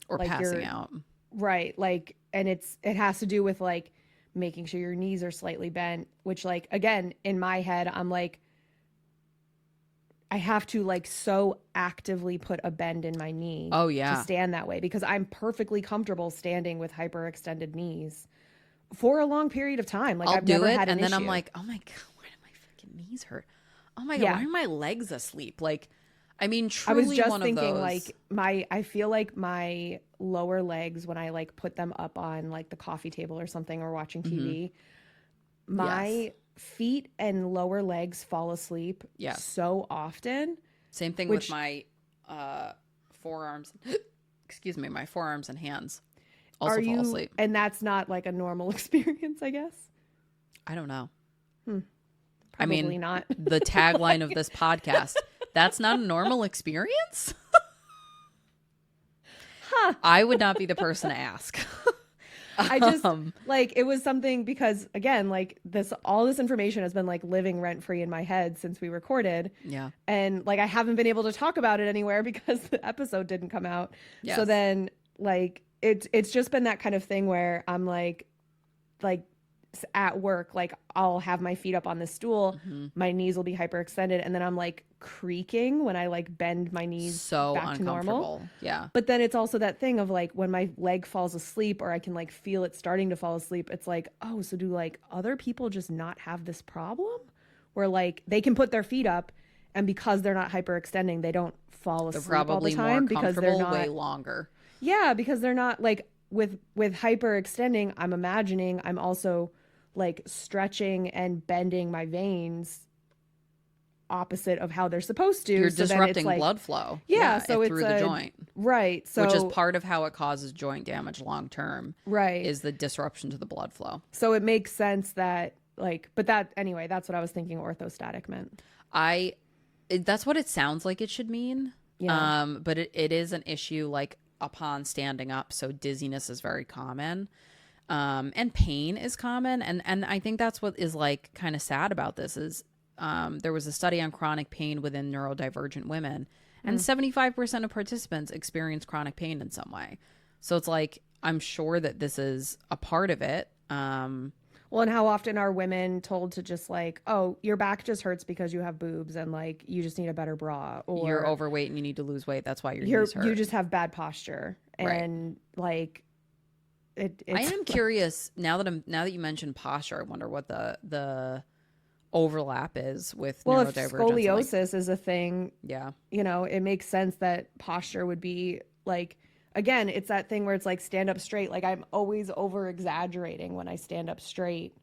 or like passing out. Right. Like, and it has to do with like making sure your knees are slightly bent, which like, again, in my head, I'm like, I have to like so actively put a bend in my knee to stand that way because I'm perfectly comfortable standing with hyperextended knees for a long period of time. Like I've never had an issue. And then I'm like, oh my God, why do my fucking knees hurt? Oh my God, why are my legs asleep? Like, I mean, truly I was just one thinking of those... like I feel like my lower legs, when I like put them up on like the coffee table or something or watching TV, my feet and lower legs fall asleep so often. Same thing with my forearms. Excuse me, my forearms and hands also fall asleep. And that's not like a normal experience, I guess? I don't know. Probably not. The tagline of this podcast, that's not a normal experience? I would not be the person to ask. I just like it was something because again, like all this information has been like living rent free in my head since we recorded. Yeah. And like I haven't been able to talk about it anywhere because the episode didn't come out. Yes. So then like it's just been that kind of thing where I'm like at work, like I'll have my feet up on the stool, my knees will be hyperextended, and then I'm like creaking when I like bend my knees back to normal. Yeah. But then it's also that thing of like when my leg falls asleep or I can like feel it starting to fall asleep, it's like, oh, so do like other people just not have this problem where like they can put their feet up and because they're not hyperextending, they don't fall asleep all the time because they're not way longer. Yeah, because they're not like with hyperextending, I'm imagining I'm also like stretching and bending my veins opposite of how they're supposed to. You're disrupting blood flow. Yeah, so it's through the joint. Right. So which is part of how it causes joint damage long term. Right. Is the disruption to the blood flow. So it makes sense that like, but that anyway, that's what I was thinking orthostatic meant. That's what it sounds like it should mean. Yeah. But it is an issue like upon standing up. So dizziness is very common. And pain is common. And I think that's what is like kind of sad about this is there was a study on chronic pain within neurodivergent women and 75% of participants experience chronic pain in some way. So it's like, I'm sure that this is a part of it. Well, and how often are women told to just like, oh, your back just hurts because you have boobs and like you just need a better bra, or you're overweight and you need to lose weight. That's why your knees hurt. You just have bad posture. And like, I am curious now that you mentioned posture. I wonder what the overlap is with neurodivergence. If scoliosis is a thing, yeah, it makes sense that posture would be like, again, it's that thing where it's like stand up straight. Like I'm always over exaggerating when I stand up straight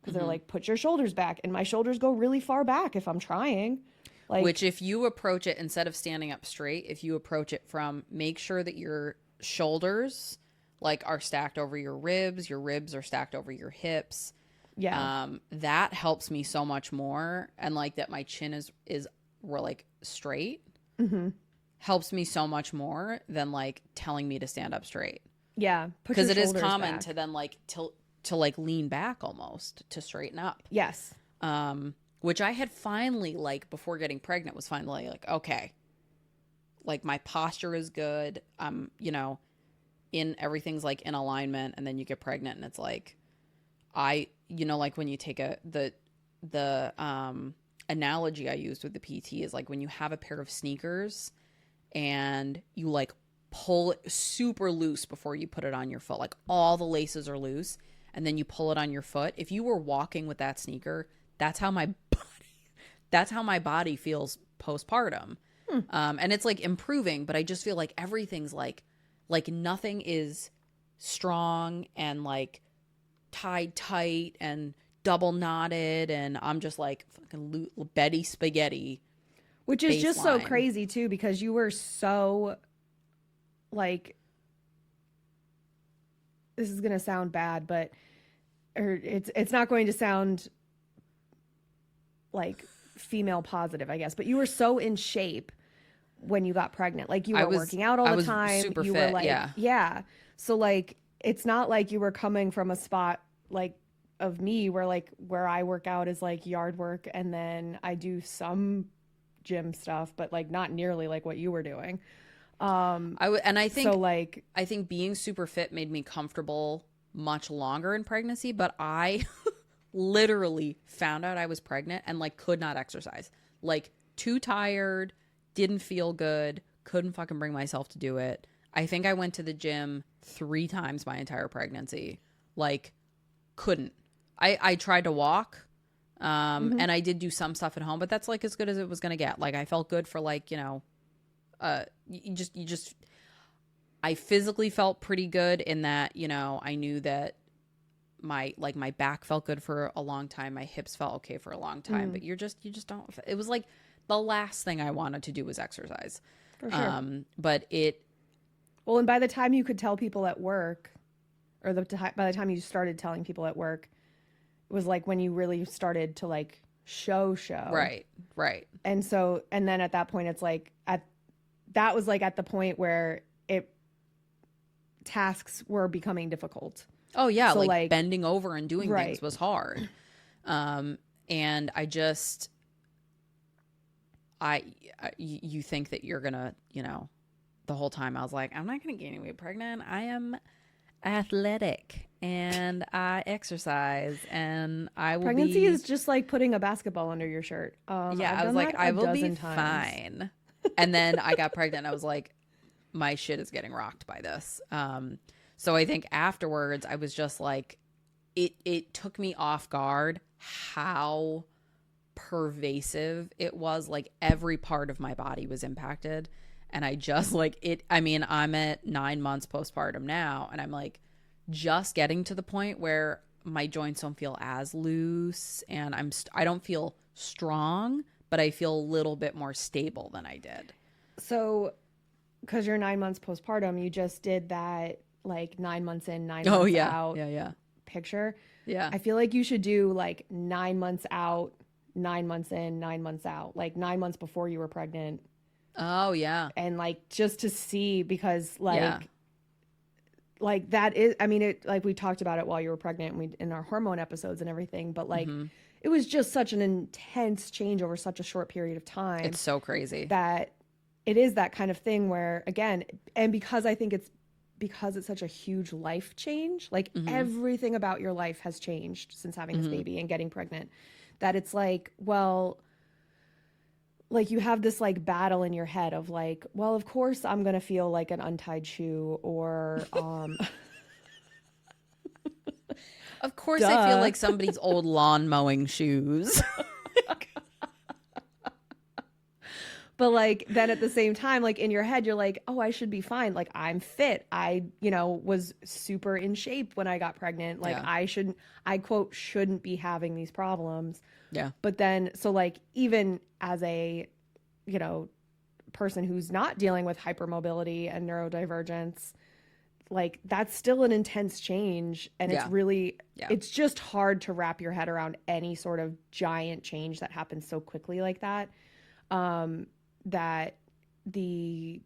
because they're like, put your shoulders back, and my shoulders go really far back if I'm trying. Like, which if you approach it instead of standing up straight, if you approach it from make sure that your shoulders like are stacked over your ribs are stacked over your hips. Yeah. That helps me so much more. And like that my chin is we're like straight helps me so much more than like telling me to stand up straight. Yeah. Because it is common back. to then like to like lean back almost to straighten up. Yes. Which I had finally, like, before getting pregnant, was finally like, okay, like my posture is good. You know, everything's like in alignment, and then you get pregnant and it's like, you know, like when you take the analogy I used with the PT is like when you have a pair of sneakers and you like pull it super loose before you put it on your foot, like all the laces are loose, and then you pull it on your foot. If you were walking with that sneaker, that's how my body feels postpartum. And it's like improving, but I just feel like everything's like nothing is strong and like tied tight and double knotted, and I'm just like fucking Betty Spaghetti. Which is just so baseline. crazy too, because you were so like, this is gonna sound bad, but or it's not going to sound like female positive, I guess, but you were so in shape when you got pregnant. Like you were working out all the time. Super you fit, were like, yeah. So like, it's not like you were coming from a spot like of me where I work out is like yard work and then I do some gym stuff, but like not nearly like what you were doing. I think so like, I think being super fit made me comfortable much longer in pregnancy, but I literally found out I was pregnant and like could not exercise. Like too tired, didn't feel good, couldn't fucking bring myself to do it. I think I went to the gym 3 times my entire pregnancy. Like couldn't. I tried to walk and I did do some stuff at home, but that's like as good as it was going to get. Like I felt good for like, you know, you just I physically felt pretty good in that, you know, I knew that my back felt good for a long time. My hips felt okay for a long time, but you just don't, it was like the last thing I wanted to do was exercise. for sure. But Well, and by the time you could tell people at work, or by the time you started telling people at work, it was like when you really started to like show. right. And so, and then at that point, it's like that was like at the point where tasks were becoming difficult. Oh yeah. So, like bending over and doing right. things was hard. And you think that you're gonna, you know, the whole time I was like, I'm not gonna get any weight pregnant. I am athletic and I exercise and I will Pregnancy is just like putting a basketball under your shirt. yeah, I was like, I will be fine. And then I got pregnant and I was like, my shit is getting rocked by this. So I think afterwards I was just like, it took me off guard how pervasive it was. Like every part of my body was impacted. And I just like it. I mean, I'm at 9 months postpartum now, and I'm like just getting to the point where my joints don't feel as loose, and I don't feel strong, but I feel a little bit more stable than I did. So, because you're 9 months postpartum, you just did that like 9 months in, 9 months out picture. Yeah. I feel like you should do like 9 months out, 9 months in, 9 months out, like 9 months before you were pregnant. Oh yeah. And like just to see, because like that is, I mean, it, like we talked about it while you were pregnant and we in our hormone episodes and everything, but like it was just such an intense change over such a short period of time. It's so crazy that it is that kind of thing where, again, and because I think it's such a huge life change, like everything about your life has changed since having this baby and getting pregnant, that it's like, well, like you have this like battle in your head of like, well, of course I'm going to feel like an untied shoe, or of course I feel like somebody's old lawn mowing shoes. But like then at the same time, like in your head, you're like, oh, I should be fine. Like I'm fit. I, you know, was super in shape when I got pregnant. Like I quote, shouldn't be having these problems. Yeah. But then, so like, even as a, you know, person who's not dealing with hypermobility and neurodivergence, like that's still an intense change, and it's Yeah. really Yeah. it's just hard to wrap your head around any sort of giant change that happens so quickly like that. That the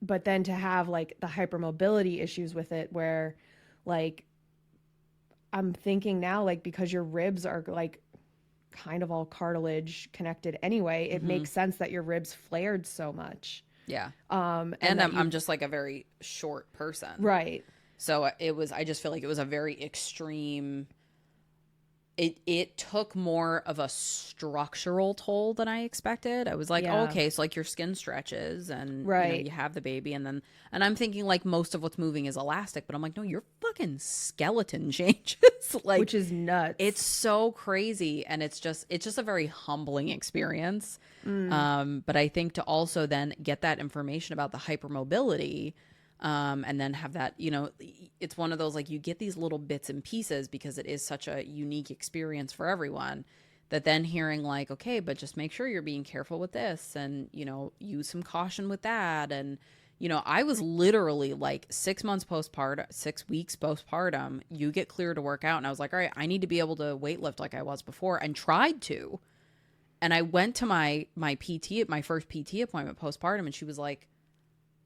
but then to have like the hypermobility issues with it, where like I'm thinking now, like because your ribs are like kind of all cartilage connected anyway, it makes sense that your ribs flared so much. Yeah. And And that I'm just like a very short person. right. So I just feel like it was a very extreme. It took more of a structural toll than I expected. I was like, oh, Yeah. okay, so like your skin stretches and Right. you have the baby, and I'm thinking like most of what's moving is elastic, but I'm like, no, your fucking skeleton changes. Like, Which is nuts. it's so crazy, and it's just a very humbling experience. But I think to also then get that information about the hypermobility, and then have that, it's one of those, like, you get these little bits and pieces because it is such a unique experience for everyone, that then hearing like, okay, but just make sure you're being careful with this, and, use some caution with that. And, I was literally like 6 months postpartum, 6 weeks postpartum, you get cleared to work out. And I was like, all right, I need to be able to weightlift like I was before, and tried to. And I went to my PT, my first PT appointment postpartum, and she was like,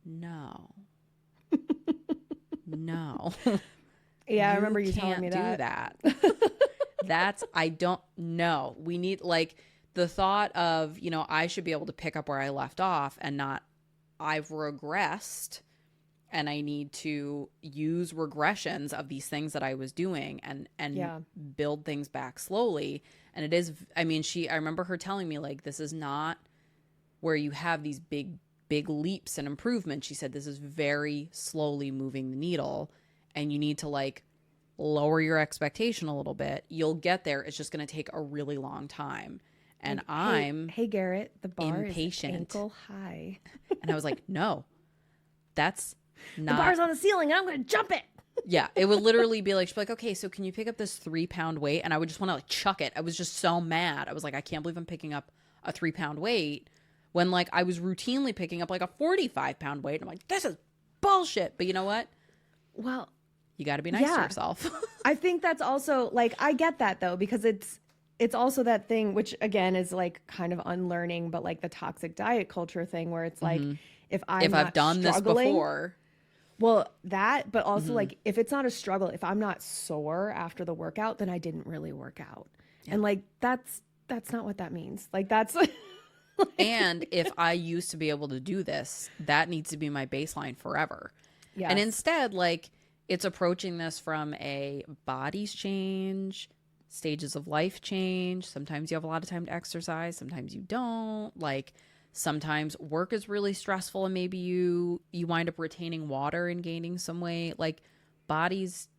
no. No. Yeah, I remember you telling can't me do that. That's, I don't know. We need, like, the thought of, I should be able to pick up where I left off, and not, I've regressed and I need to use regressions of these things that I was doing and Yeah. build things back slowly. And it is, I mean, I remember her telling me, like, this is not where you have these big leaps and improvements. She said, this is very slowly moving the needle, and you need to like lower your expectation a little bit. You'll get there. It's just going to take a really long time. And I'm hey Garrett, the bar impatient. is ankle high. And I was like, no, that's not. The bar's on the ceiling, and I'm going to jump it. Yeah, it would literally be like, she'd be like, okay, so can you pick up this 3-pound weight? And I would just want to like chuck it. I was just so mad. I was like, I can't believe I'm picking up a 3-pound weight, when like I was routinely picking up like a 45-pound weight. I'm like, this is bullshit. But you know what? Well, You got to be nice to yourself. I think that's also like, I get that though, because it's also that thing, which again is like kind of unlearning, but like the toxic diet culture thing, where it's like, if I've done this before, well, that, but also like if it's not a struggle, if I'm not sore after the workout, then I didn't really work out. Yeah. And like that's not what that means. Like that's and if I used to be able to do this, that needs to be my baseline forever. Yeah. And instead, like, it's approaching this from a bodies change, stages of life change. Sometimes you have a lot of time to exercise. Sometimes you don't. Like, sometimes work is really stressful, and maybe you wind up retaining water and gaining some weight. Like, bodies,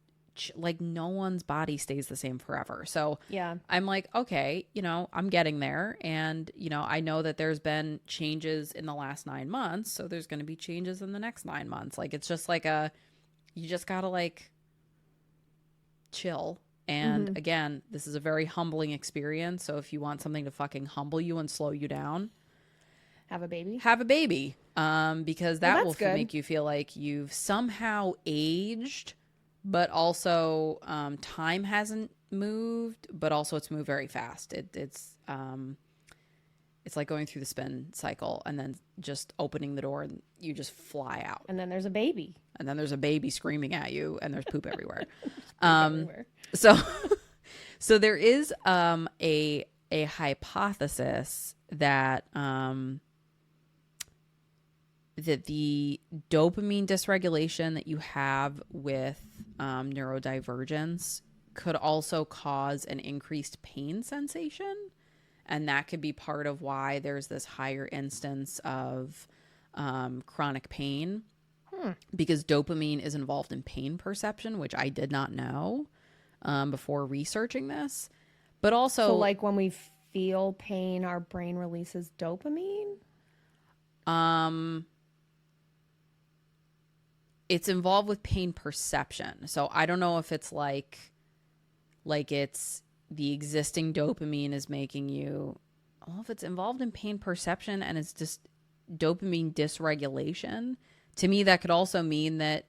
like, no one's body stays the same forever. So yeah, I'm like, okay, I'm getting there. And, I know that there's been changes in the last 9 months. So there's going to be changes in the next 9 months. Like, it's just like you just got to like chill. And again, this is a very humbling experience. So if you want something to fucking humble you and slow you down, have a baby. Because that will good. make you feel like you've somehow aged, but also time hasn't moved, but also it's moved very fast. It's like going through the spin cycle and then just opening the door and you just fly out. And then there's a baby. And then there's a baby screaming at you, and there's poop everywhere. Everywhere. So there is a hypothesis that that the dopamine dysregulation that you have with neurodivergence could also cause an increased pain sensation. And that could be part of why there's this higher instance of chronic pain, because dopamine is involved in pain perception, which I did not know before researching this. But also, so like when we feel pain, our brain releases dopamine? It's involved with pain perception. So I don't know if it's like it's the existing dopamine is making you, well, if it's involved in pain perception and it's just dopamine dysregulation, to me, that could also mean that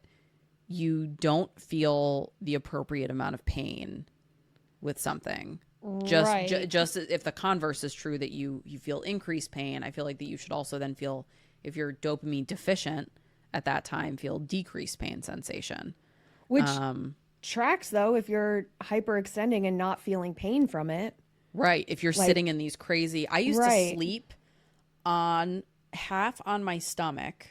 you don't feel the appropriate amount of pain with something. Just if the converse is true, that you feel increased pain, I feel like that you should also then feel, if you're dopamine deficient at that time, feel decreased pain sensation. Which tracks, though, if you're hyperextending and not feeling pain from it. Right. If you're sitting in these crazy... I used to sleep on half on my stomach,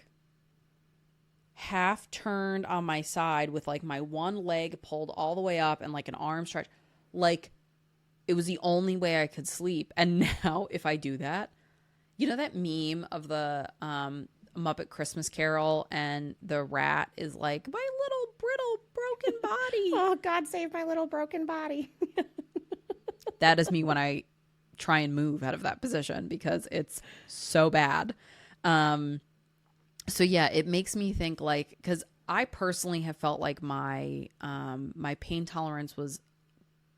half turned on my side with like my one leg pulled all the way up and like an arm stretch. Like, it was the only way I could sleep. And now if I do that, you know that meme of the Muppet Christmas Carol and the rat is like, my little brittle broken body. Oh, God save my little broken body. That is me when I try and move out of that position because it's so bad. So yeah, it makes me think, like, because I personally have felt like my my pain tolerance was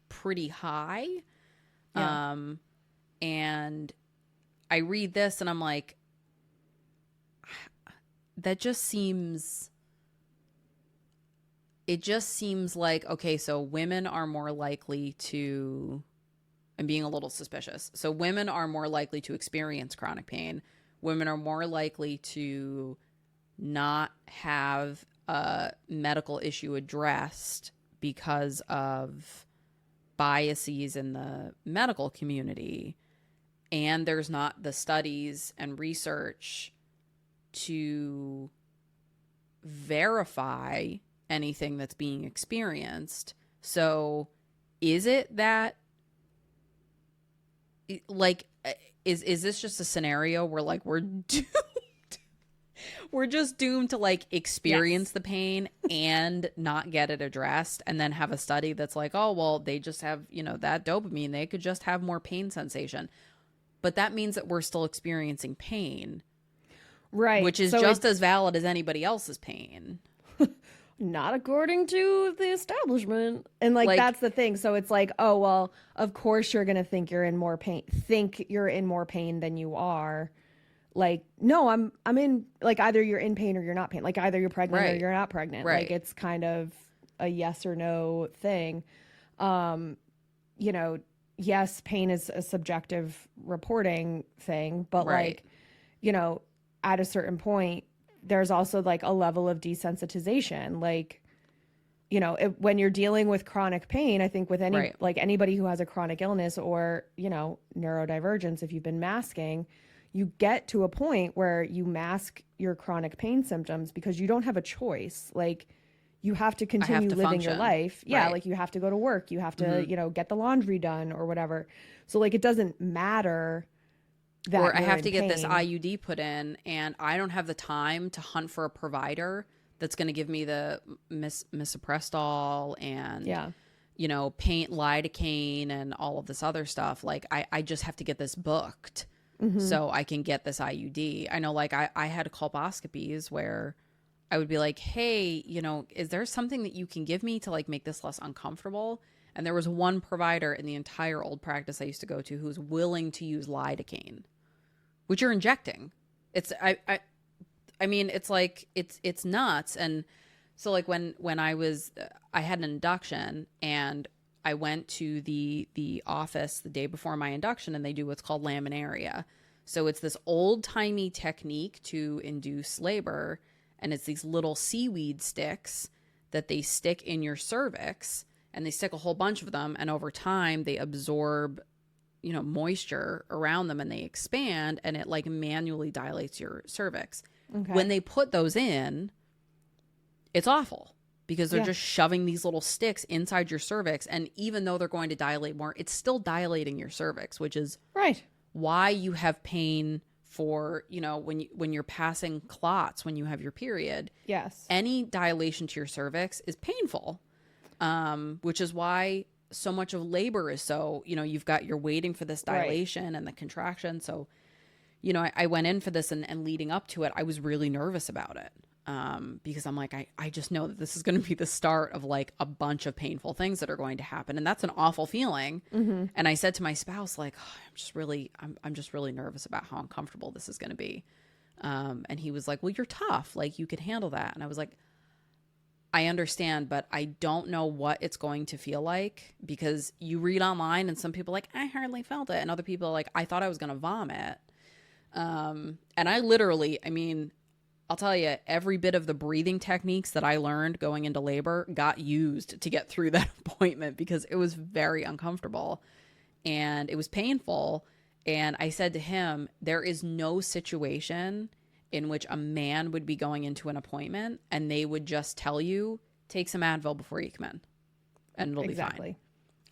pretty high. Yeah. And I read this and I'm like, that just seems, it just seems like, okay, so women are more likely to, I'm being a little suspicious. So women are more likely to experience chronic pain. Women are more likely to not have a medical issue addressed because of biases in the medical community. And there's not the studies and research to verify anything that's being experienced. So is it that, like, is this just a scenario where like we're doomed? We're just doomed to like experience the pain and not get it addressed, and then have a study that's like, oh, well, they just have, you know, that dopamine, they could just have more pain sensation. But that means that we're still experiencing pain. Right. Which is just as valid as anybody else's pain. Not according to the establishment. And like that's the thing. So it's like, oh, well, of course you're going to think you're in more pain than you are. Like, no, I'm in, like, either you're in pain or you're not pain. Like, either you're pregnant or you're not pregnant. Right. Like, it's kind of a yes or no thing. You know, yes, pain is a subjective reporting thing, but like, you know, at a certain point, there's also like a level of desensitization. Like, you know, when you're dealing with chronic pain, I think with any, like anybody who has a chronic illness or, you know, neurodivergence, if you've been masking, you get to a point where you mask your chronic pain symptoms because you don't have a choice. Like, you have to continue living your life. Yeah. Like, you have to go to work. You have to, you know, get the laundry done or whatever. So like, it doesn't matter that or I have to get this IUD put in, and I don't have the time to hunt for a provider that's going to give me the misoprostol and, you know, lidocaine and all of this other stuff. Like, I just have to get this booked so I can get this IUD. I know, like, I had colposcopies where I would be like, hey, you know, is there something that you can give me to like make this less uncomfortable? And there was one provider in the entire old practice I used to go to who's willing to use lidocaine, which you're injecting. It's I mean, it's like it's nuts. And so like when I had an induction and I went to the office the day before my induction, and they do what's called laminaria. So it's this old-timey technique to induce labor, and it's these little seaweed sticks that they stick in your cervix, and they stick a whole bunch of them, and over time they absorb, you know, moisture around them, and they expand, and it like manually dilates your cervix. Okay. When they put those in, it's awful because they're just shoving these little sticks inside your cervix, and even though they're going to dilate more, it's still dilating your cervix, which is why you have pain for, you know, when you're passing clots when you have your period. Yes. Any dilation to your cervix is painful. Which is why so much of labor is so, you know, you're waiting for this dilation and the contraction. So, you know, I went in for this and leading up to it, I was really nervous about it. Because I'm like, I just know that this is going to be the start of like a bunch of painful things that are going to happen. And that's an awful feeling. And I said to my spouse, like, oh, I'm just really nervous about how uncomfortable this is going to be. And he was like, well, you're tough. Like, you could handle that. And I was like, I understand, but I don't know what it's going to feel like, because you read online and some people are like, I hardly felt it. And other people are like, I thought I was going to vomit. And I literally, I mean, I'll tell you, every bit of the breathing techniques that I learned going into labor got used to get through that appointment, because it was very uncomfortable and it was painful. And I said to him, there is no situation in which a man would be going into an appointment and they would just tell you, take some Advil before you come in and it'll be fine.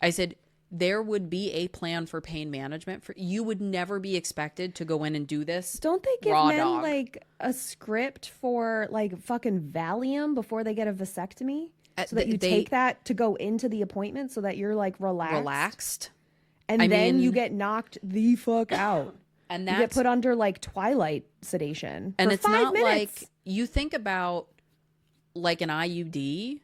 I said, there would be a plan for pain management. You would never be expected to go in and do this. Don't they give men dog. like a script for like fucking Valium before they get a vasectomy? So that you take that to go into the appointment so that you're like relaxed. And then you get knocked the fuck out. And you get put under like twilight sedation. And for it's 5 not minutes. like you think about like an IUD.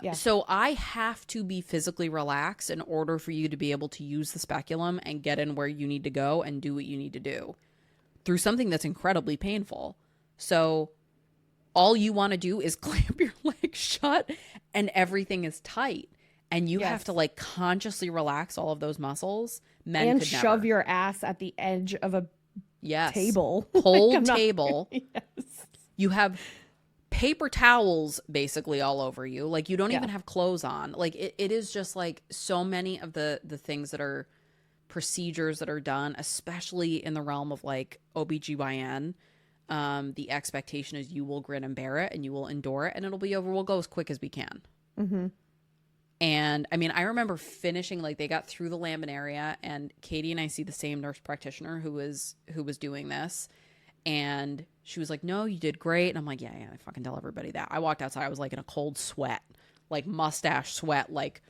Yeah. So I have to be physically relaxed in order for you to be able to use the speculum and get in where you need to go and do what you need to do through something that's incredibly painful. So all you want to do is clamp your leg shut and everything is tight. And you have to like consciously relax all of those muscles. Men and could shove never. your ass at the edge of a table. Cold table. You have paper towels basically all over you. Like, you don't even have clothes on. Like, it is just like so many of the things that are procedures that are done, especially in the realm of like OBGYN. The expectation is you will grin and bear it and you will endure it and it'll be over. We'll go as quick as we can. Mm-hmm. And I mean, I remember finishing, like, they got through the laminaria and Katie and I see the same nurse practitioner who was doing this. And she was like, no, you did great. And I'm like, yeah, I fucking tell everybody that. I walked outside. I was like in a cold sweat, like mustache sweat. Like,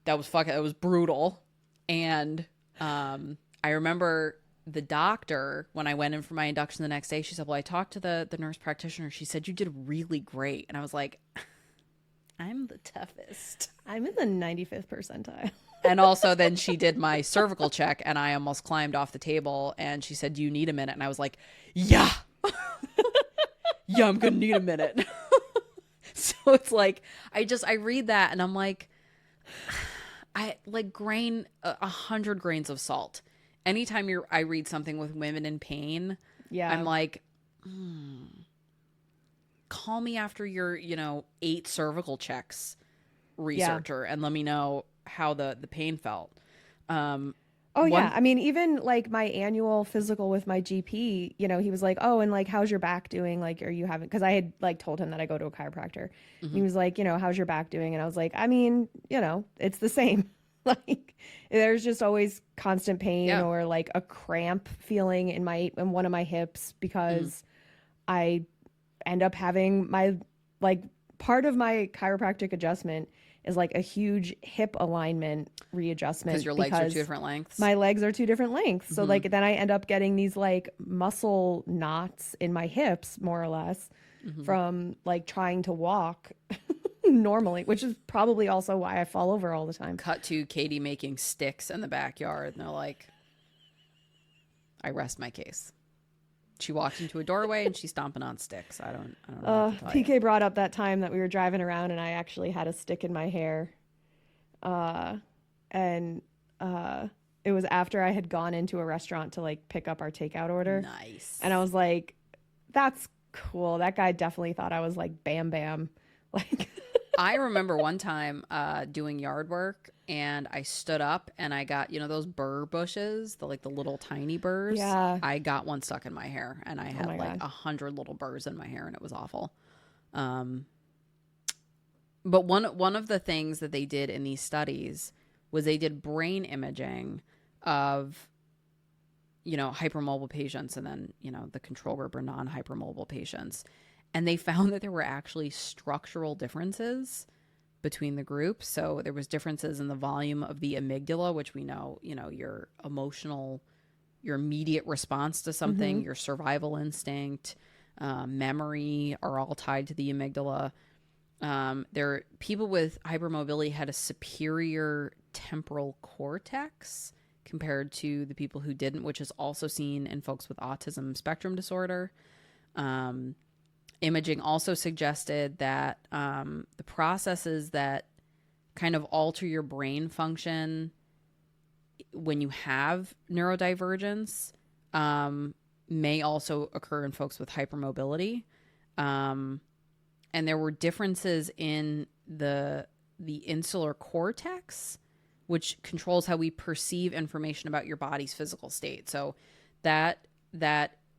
it was brutal. And I remember the doctor, when I went in for my induction the next day, she said, well, I talked to the nurse practitioner. She said, you did really great. And I was like, I'm the toughest. I'm in the 95th percentile. And also then she did my cervical check and I almost climbed off the table and she said, do you need a minute? And I was like, yeah. Yeah, I'm going to need a minute. So it's like, I read that and I'm like, I like 100 grains of salt. Anytime I read something with women in pain, I'm like, call me after your, 8 cervical checks, researcher, and let me know how the pain felt. I mean, even like my annual physical with my GP, he was like, oh, and like, how's your back doing? Like, are you having, because I had like told him that I go to a chiropractor. Mm-hmm. He was like, how's your back doing? And I was like, I mean, it's the same. Like, there's just always constant pain or like a cramp feeling in one of my hips because I end up having my, like, part of my chiropractic adjustment is like a huge hip alignment readjustment. Because your legs are 2 different lengths. My legs are 2 different lengths. So like then I end up getting these like muscle knots in my hips, more or less, from like trying to walk normally, which is probably also why I fall over all the time. Cut to Katie making sticks in the backyard. And they're like, I rest my case. She walked into a doorway and she's stomping on sticks. I don't know what to tell PK you. brought up that time that we were driving around and I actually had a stick in my hair. And it was after I had gone into a restaurant to like pick up our takeout order. Nice. And I was like, that's cool. That guy definitely thought I was like Bam Bam. Like I remember one time doing yard work and I stood up and I got, those burr bushes, the little tiny burrs. Yeah. I got one stuck in my hair and I had God. 100 little burrs in my hair and it was awful. But one of the things that they did in these studies was they did brain imaging of, hypermobile patients and then, the control group or non-hypermobile patients. And they found that there were actually structural differences between the groups. So there was differences in the volume of the amygdala, which we know, your emotional, your immediate response to something, your survival instinct, memory are all tied to the amygdala. People with hypermobility had a superior temporal cortex compared to the people who didn't, which is also seen in folks with autism spectrum disorder. Imaging also suggested that the processes that kind of alter your brain function when you have neurodivergence may also occur in folks with hypermobility. And there were differences in the insular cortex, which controls how we perceive information about your body's physical state. So that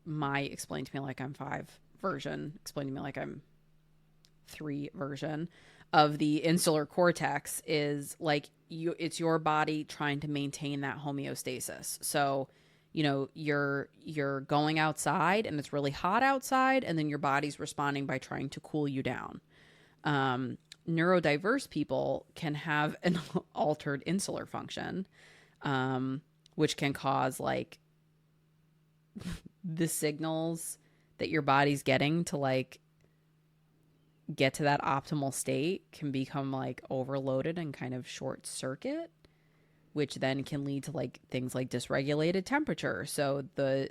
my explain to me like I'm 5 version, explain to me like I'm 3 version of the insular cortex is like it's your body trying to maintain that homeostasis. So, you know, you're going outside and it's really hot outside, and then your body's responding by trying to cool you down. Neurodiverse people can have an altered insular function, which can cause like the signals that your body's getting to like get to that optimal state can become like overloaded and kind of short circuit, which then can lead to like things like dysregulated temperature. So the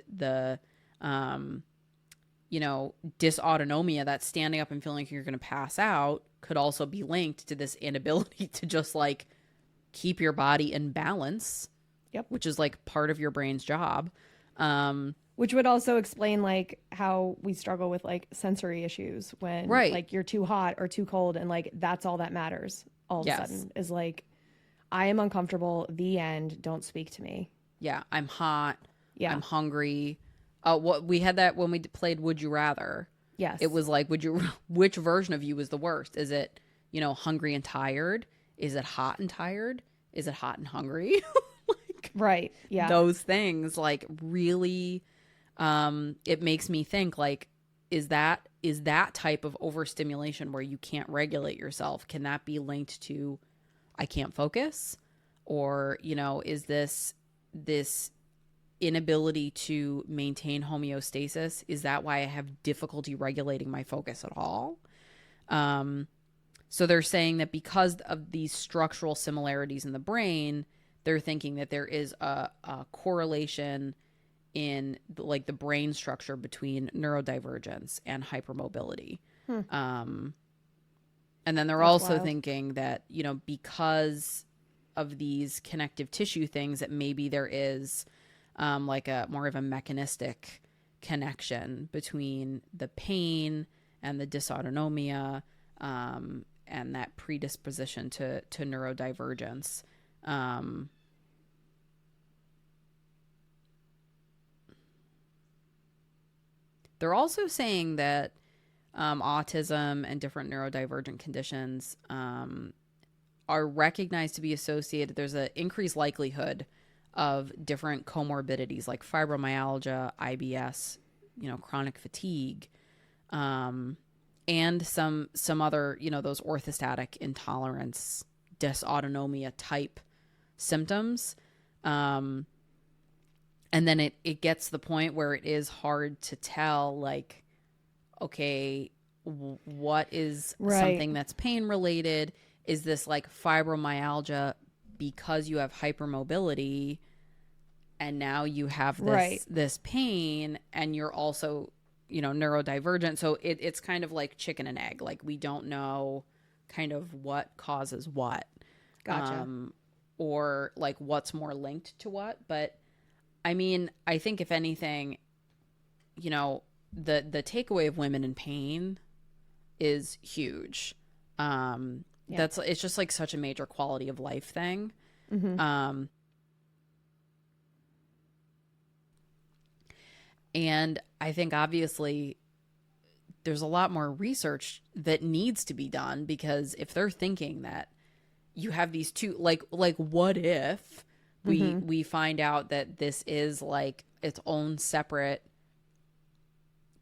you know, dysautonomia, that standing up and feeling like you're going to pass out, could also be linked to this inability to just like keep your body in balance. Yep. Which is like part of your brain's job. Which would also explain like how we struggle with like sensory issues when like you're too hot or too cold, and like that's all that matters all of a sudden is like, I am uncomfortable, the end, don't speak to me. Yeah. I'm hot. Yeah. I'm hungry. What we had that when we played Would You Rather. Yes. It was like, which version of you is the worst? Is it, you know, hungry and tired? Is it hot and tired? Is it hot and hungry? Like, right. Yeah. Those things like really, it makes me think like, is that type of overstimulation where you can't regulate yourself? Can that be linked to, I can't focus? Or, you know, is this inability to maintain homeostasis, is that why I have difficulty regulating my focus at all? So they're saying that because of these structural similarities in the brain, they're thinking that there is a correlation in like the brain structure between neurodivergence and hypermobility. And then they're also thinking that, you know, because of these connective tissue things, that maybe there is like a more of a mechanistic connection between the pain and the dysautonomia, and that predisposition to neurodivergence. They're also saying that autism and different neurodivergent conditions are recognized to be associated. There's an increased likelihood of different comorbidities like fibromyalgia, IBS, you know, chronic fatigue, and some other, you know, those orthostatic intolerance, dysautonomia type symptoms. And then it gets to the point where it is hard to tell, like, okay, what is something that's pain related? Is this like fibromyalgia because you have hypermobility and now you have this pain, and you're also, you know, neurodivergent? So it's kind of like chicken and egg. Like, we don't know kind of what causes what. Gotcha. Or like what's more linked to what. But I mean, I think if anything, you know, the takeaway of women in pain is huge. It's just like such a major quality of life thing. Mm-hmm. And I think obviously there's a lot more research that needs to be done, because if they're thinking that you have these two, like what if we find out that this is like its own separate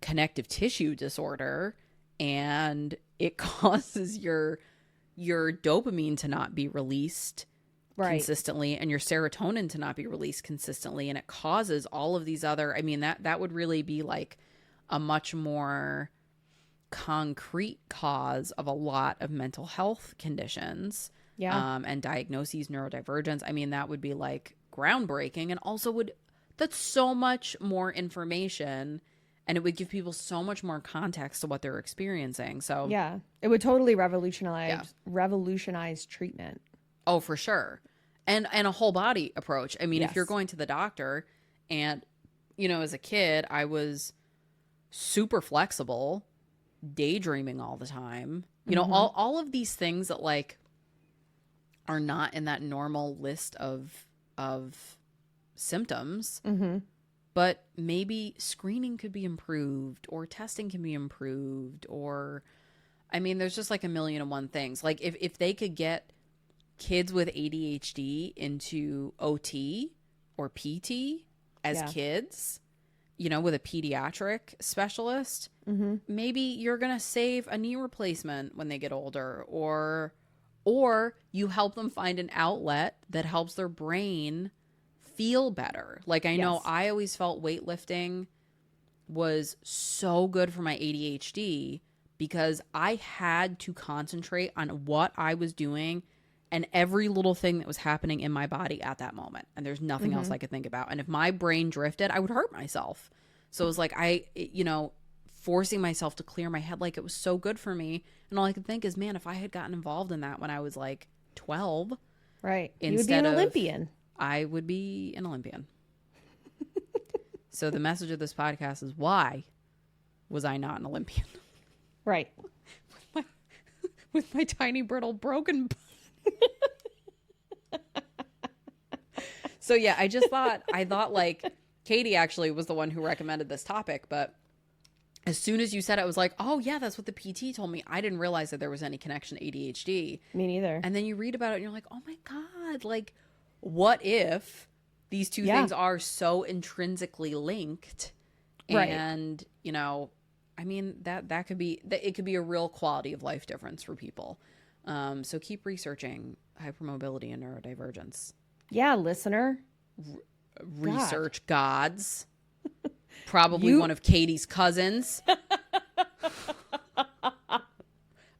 connective tissue disorder, and it causes your dopamine to not be released consistently, and your serotonin to not be released consistently, and it causes all of these other, I mean, that would really be like a much more concrete cause of a lot of mental health conditions, and diagnoses, neurodivergence. I mean, that would be like groundbreaking, and also that's so much more information, and it would give people so much more context to what they're experiencing. So yeah, it would totally revolutionize treatment. Oh, for sure. And a whole body approach. I mean, Yes. if you're going to the doctor and, as a kid, I was super flexible, daydreaming all the time, all of these things that like are not in that normal list of symptoms, but maybe screening could be improved, or testing can be improved, or, I mean, there's just like a million and one things. Like if they could get kids with ADHD into OT or PT as kids, with a pediatric specialist, maybe you're going to save a knee replacement when they get older, or you help them find an outlet that helps their brain feel better. Like I know I always felt weightlifting was so good for my ADHD because I had to concentrate on what I was doing and every little thing that was happening in my body at that moment. And there's nothing else I could think about. And if my brain drifted, I would hurt myself. So it was like forcing myself to clear my head, like it was so good for me. And all I could think is, man, if I had gotten involved in that when I was like 12, right, you would be an Olympian. I would be an Olympian. So the message of this podcast is, why was I not an Olympian? Right. With my tiny, brittle, broken So yeah, I thought like Katie actually was the one who recommended this topic, but as soon as you said it, I was like, oh yeah, that's what the PT told me. I didn't realize that there was any connection to ADHD. Me neither. And then you read about it and you're like, oh my God, like what if these two things are so intrinsically linked? Right. And, I mean, that could be, it could be a real quality of life difference for people. So keep researching hypermobility and neurodivergence. Yeah, listener. Research gods. Probably one of Katie's cousins.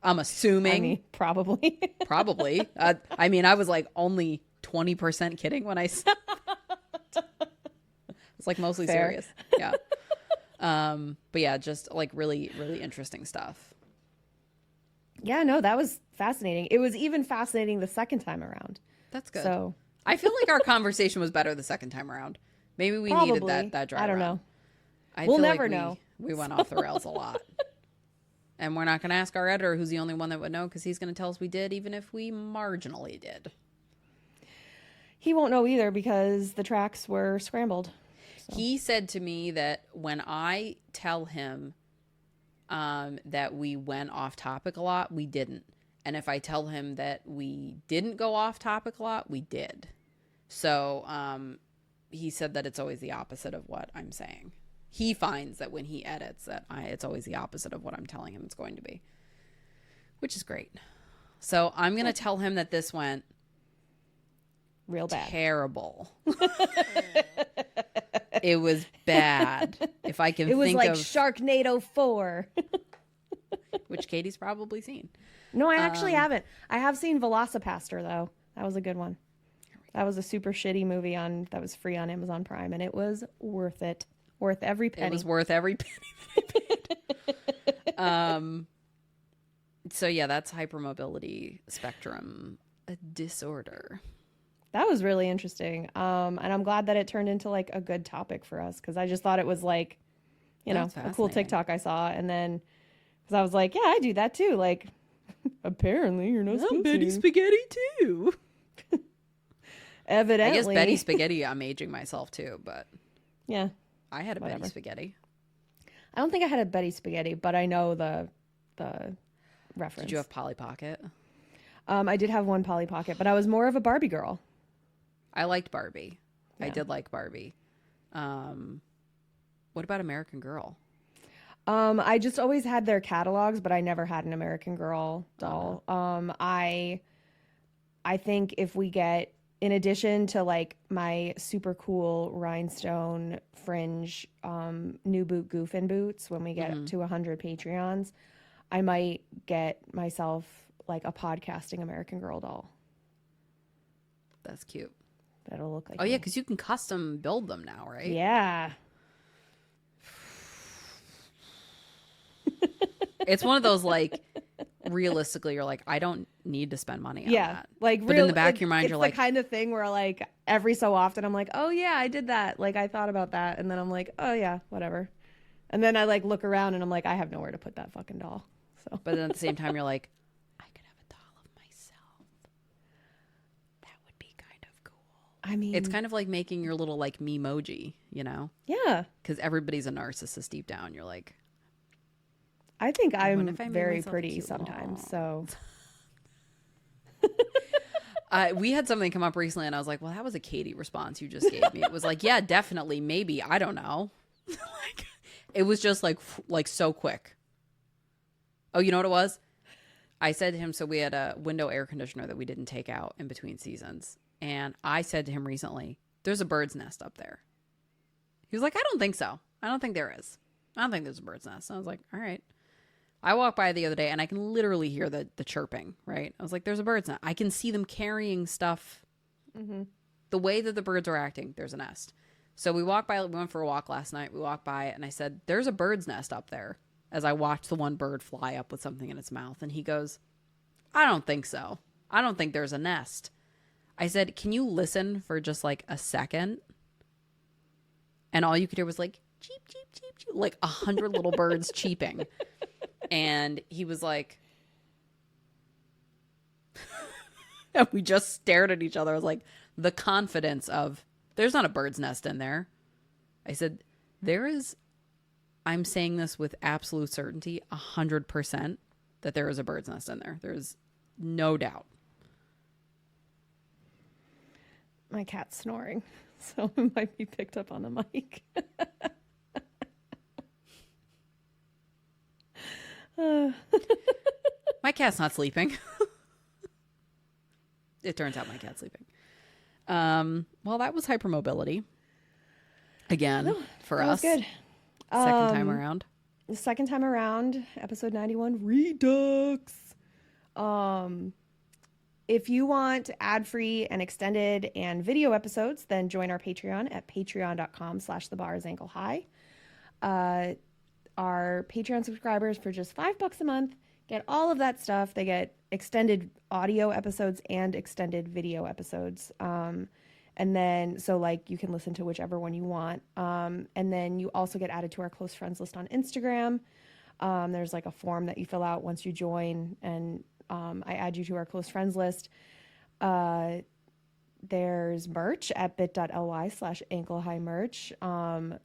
I'm assuming. I mean, probably. Probably. I mean, I was like only 20% kidding when I said it's like mostly Fair. serious. Yeah. But yeah, just like really, really interesting stuff. Yeah, no, that was fascinating. It was even fascinating the second time around. That's good. So I feel like our conversation was better the second time around. Maybe we needed that drive. I don't know. We'll never know. We went off the rails a lot. And we're not going to ask our editor, who's the only one that would know, because he's going to tell us we did, even if we marginally did. He won't know either because the tracks were scrambled. So. He said to me that when I tell him that we went off topic a lot, we didn't. And if I tell him that we didn't go off topic a lot, we did. So he said that it's always the opposite of what I'm saying. He finds that when he edits that it's always the opposite of what I'm telling him it's going to be, which is great. So I'm going to tell him that this went real bad. Terrible. It was bad. If I can think of... It was like Sharknado 4. Which Katie's probably seen. No, I actually haven't. I have seen Velocipaster, though. That was a good one. That was a super shitty movie that was free on Amazon Prime, and it was worth it. Worth every penny. It was worth every penny that I paid. So yeah, that's hypermobility spectrum disorder. That was really interesting. And I'm glad that it turned into like a good topic for us, because I just thought it was like, a cool TikTok I saw, and then because I was like, yeah, I do that too. Like, apparently you're not supposed Betty to. Spaghetti too. Evidently. I guess Betty Spaghetti, I'm aging myself too, but yeah. I had a Whatever. Betty Spaghetti. I don't think I had a Betty Spaghetti, but I know the reference. Did you have Polly Pocket? I did have one Polly Pocket, but I was more of a Barbie girl. I liked Barbie. Yeah. I did like Barbie. What about American Girl? I just always had their catalogs, but I never had an American Girl doll. I think if we get, in addition to like my super cool rhinestone fringe new boot Goofin' boots, when we get up to 100 Patreons, I might get myself like a podcasting American Girl doll. That's cute. that'll look like Oh, yeah, me. because you can custom build them now, right? Yeah. It's one of those, like, realistically, you're like, I don't need to spend money on that. Like, but in the back of your mind, it's you're the like, kind of thing where, like, every so often I'm like, oh yeah, I did that. Like, I thought about that, and then I'm like, oh yeah, whatever. And then I like look around and I'm like, I have nowhere to put that fucking doll. So, but then at the same time, you're like, I could have a doll of myself. That would be kind of cool. I mean, It's kind of like making your little, like, memoji, you know? yeah. Because everybody's a narcissist deep down. You're like, I think I'm if I made very myself a pretty cute sometimes. little- So, we had something come up recently, and I was like, well, that was a Katie response you just gave me. It was like, yeah, definitely, maybe, I don't know. Like, it was just like so quick. Oh, you know what it was? I said to him, so we had a window air conditioner that we didn't take out in between seasons. And I said to him recently, there's a bird's nest up there. He was like, I don't think so. I don't think there is. I don't think there's a bird's nest. And I was like, all right. I walked by the other day and I can literally hear the chirping, right? I was like, there's a bird's nest. I can see them carrying stuff. mm-hmm. The way that the birds are acting, there's a nest. So we walked by, we went for a walk last night. We walked by it and I said, there's a bird's nest up there, as I watched the one bird fly up with something in its mouth. And he goes, I don't think so. I don't think there's a nest. I said, can you listen for just like a second? And all you could hear was like, cheep, cheep, cheep, cheep, like 100 little birds cheeping. And he was like, and we just stared at each other. I was like, the confidence of, there's not a bird's nest in there. I said, there is, I'm saying this with absolute certainty, 100% that there is a bird's nest in there. There's no doubt. My cat's snoring, so it might be picked up on the mic. My cat's not sleeping. It turns out my cat's sleeping. Well, that was hypermobility. Again, for That was us. good. Second time around. The second time around, episode 91, Redux. If you want ad-free and extended and video episodes, then join our Patreon at patreon.com/thebarsanklehigh. Our Patreon subscribers for just $5 a month get all of that stuff. They get extended audio episodes and extended video episodes. And then, so like you can listen to whichever one you want. And then you also get added to our close friends list on Instagram. There's like a form that you fill out once you join, and I add you to our close friends list. There's merch at bit.ly/anklehighmerch merch.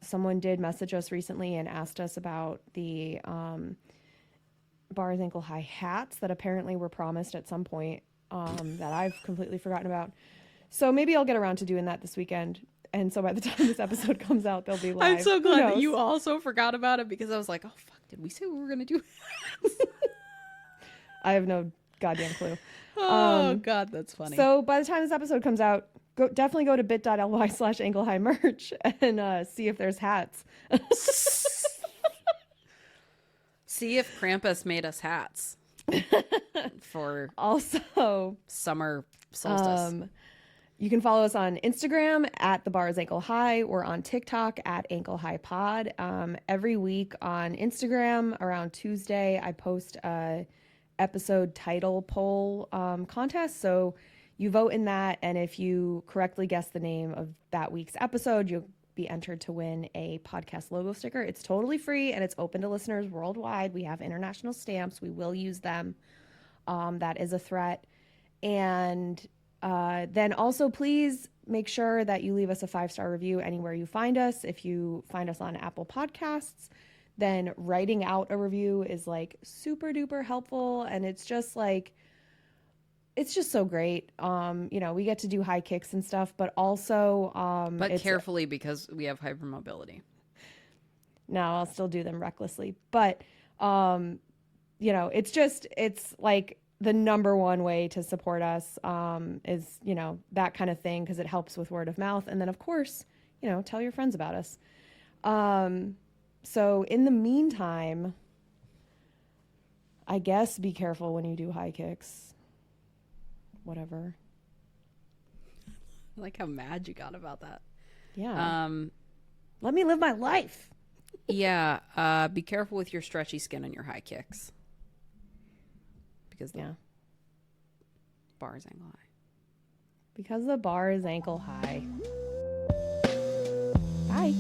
Someone did message us recently and asked us about the Bars Ankle High hats that apparently were promised at some point that I've completely forgotten about. So maybe I'll get around to doing that this weekend. And so by the time this episode comes out, they'll be live. I'm so glad that you also forgot about it, because I was like, oh, fuck, did we say we were going to do it? I have no goddamn clue. Oh, God, that's funny. So by the time this episode comes out, definitely go to bit.ly/anklehighmerch merch and see if there's hats. See if Krampus made us hats for Also, summer solstice. you can follow us on Instagram at the Bars Ankle High, or on TikTok at Ankle High Pod. Every week on Instagram around Tuesday, I post a episode title poll contest. So you vote in that, and if you correctly guess the name of that week's episode, you'll be entered to win a podcast logo sticker. It's totally free and it's open to listeners worldwide. We have international stamps. We will use them. That is a threat. And then also, please make sure that you leave us a 5-star review anywhere you find us. If you find us on Apple Podcasts, then writing out a review is like super duper helpful. And it's just like, it's just so great. We get to do high kicks and stuff, but also, but carefully, because we have hypermobility. No, I'll still do them recklessly, but, it's like the number one way to support us, is, that kind of thing. 'Cause it helps with word of mouth. And then of course, tell your friends about us. So in the meantime, I guess be careful when you do high kicks. Whatever. I like how mad you got about that. Yeah. Let me live my life. Yeah. Be careful with your stretchy skin and your high kicks. Because the bar is ankle high. Because the bar is ankle high. Bye.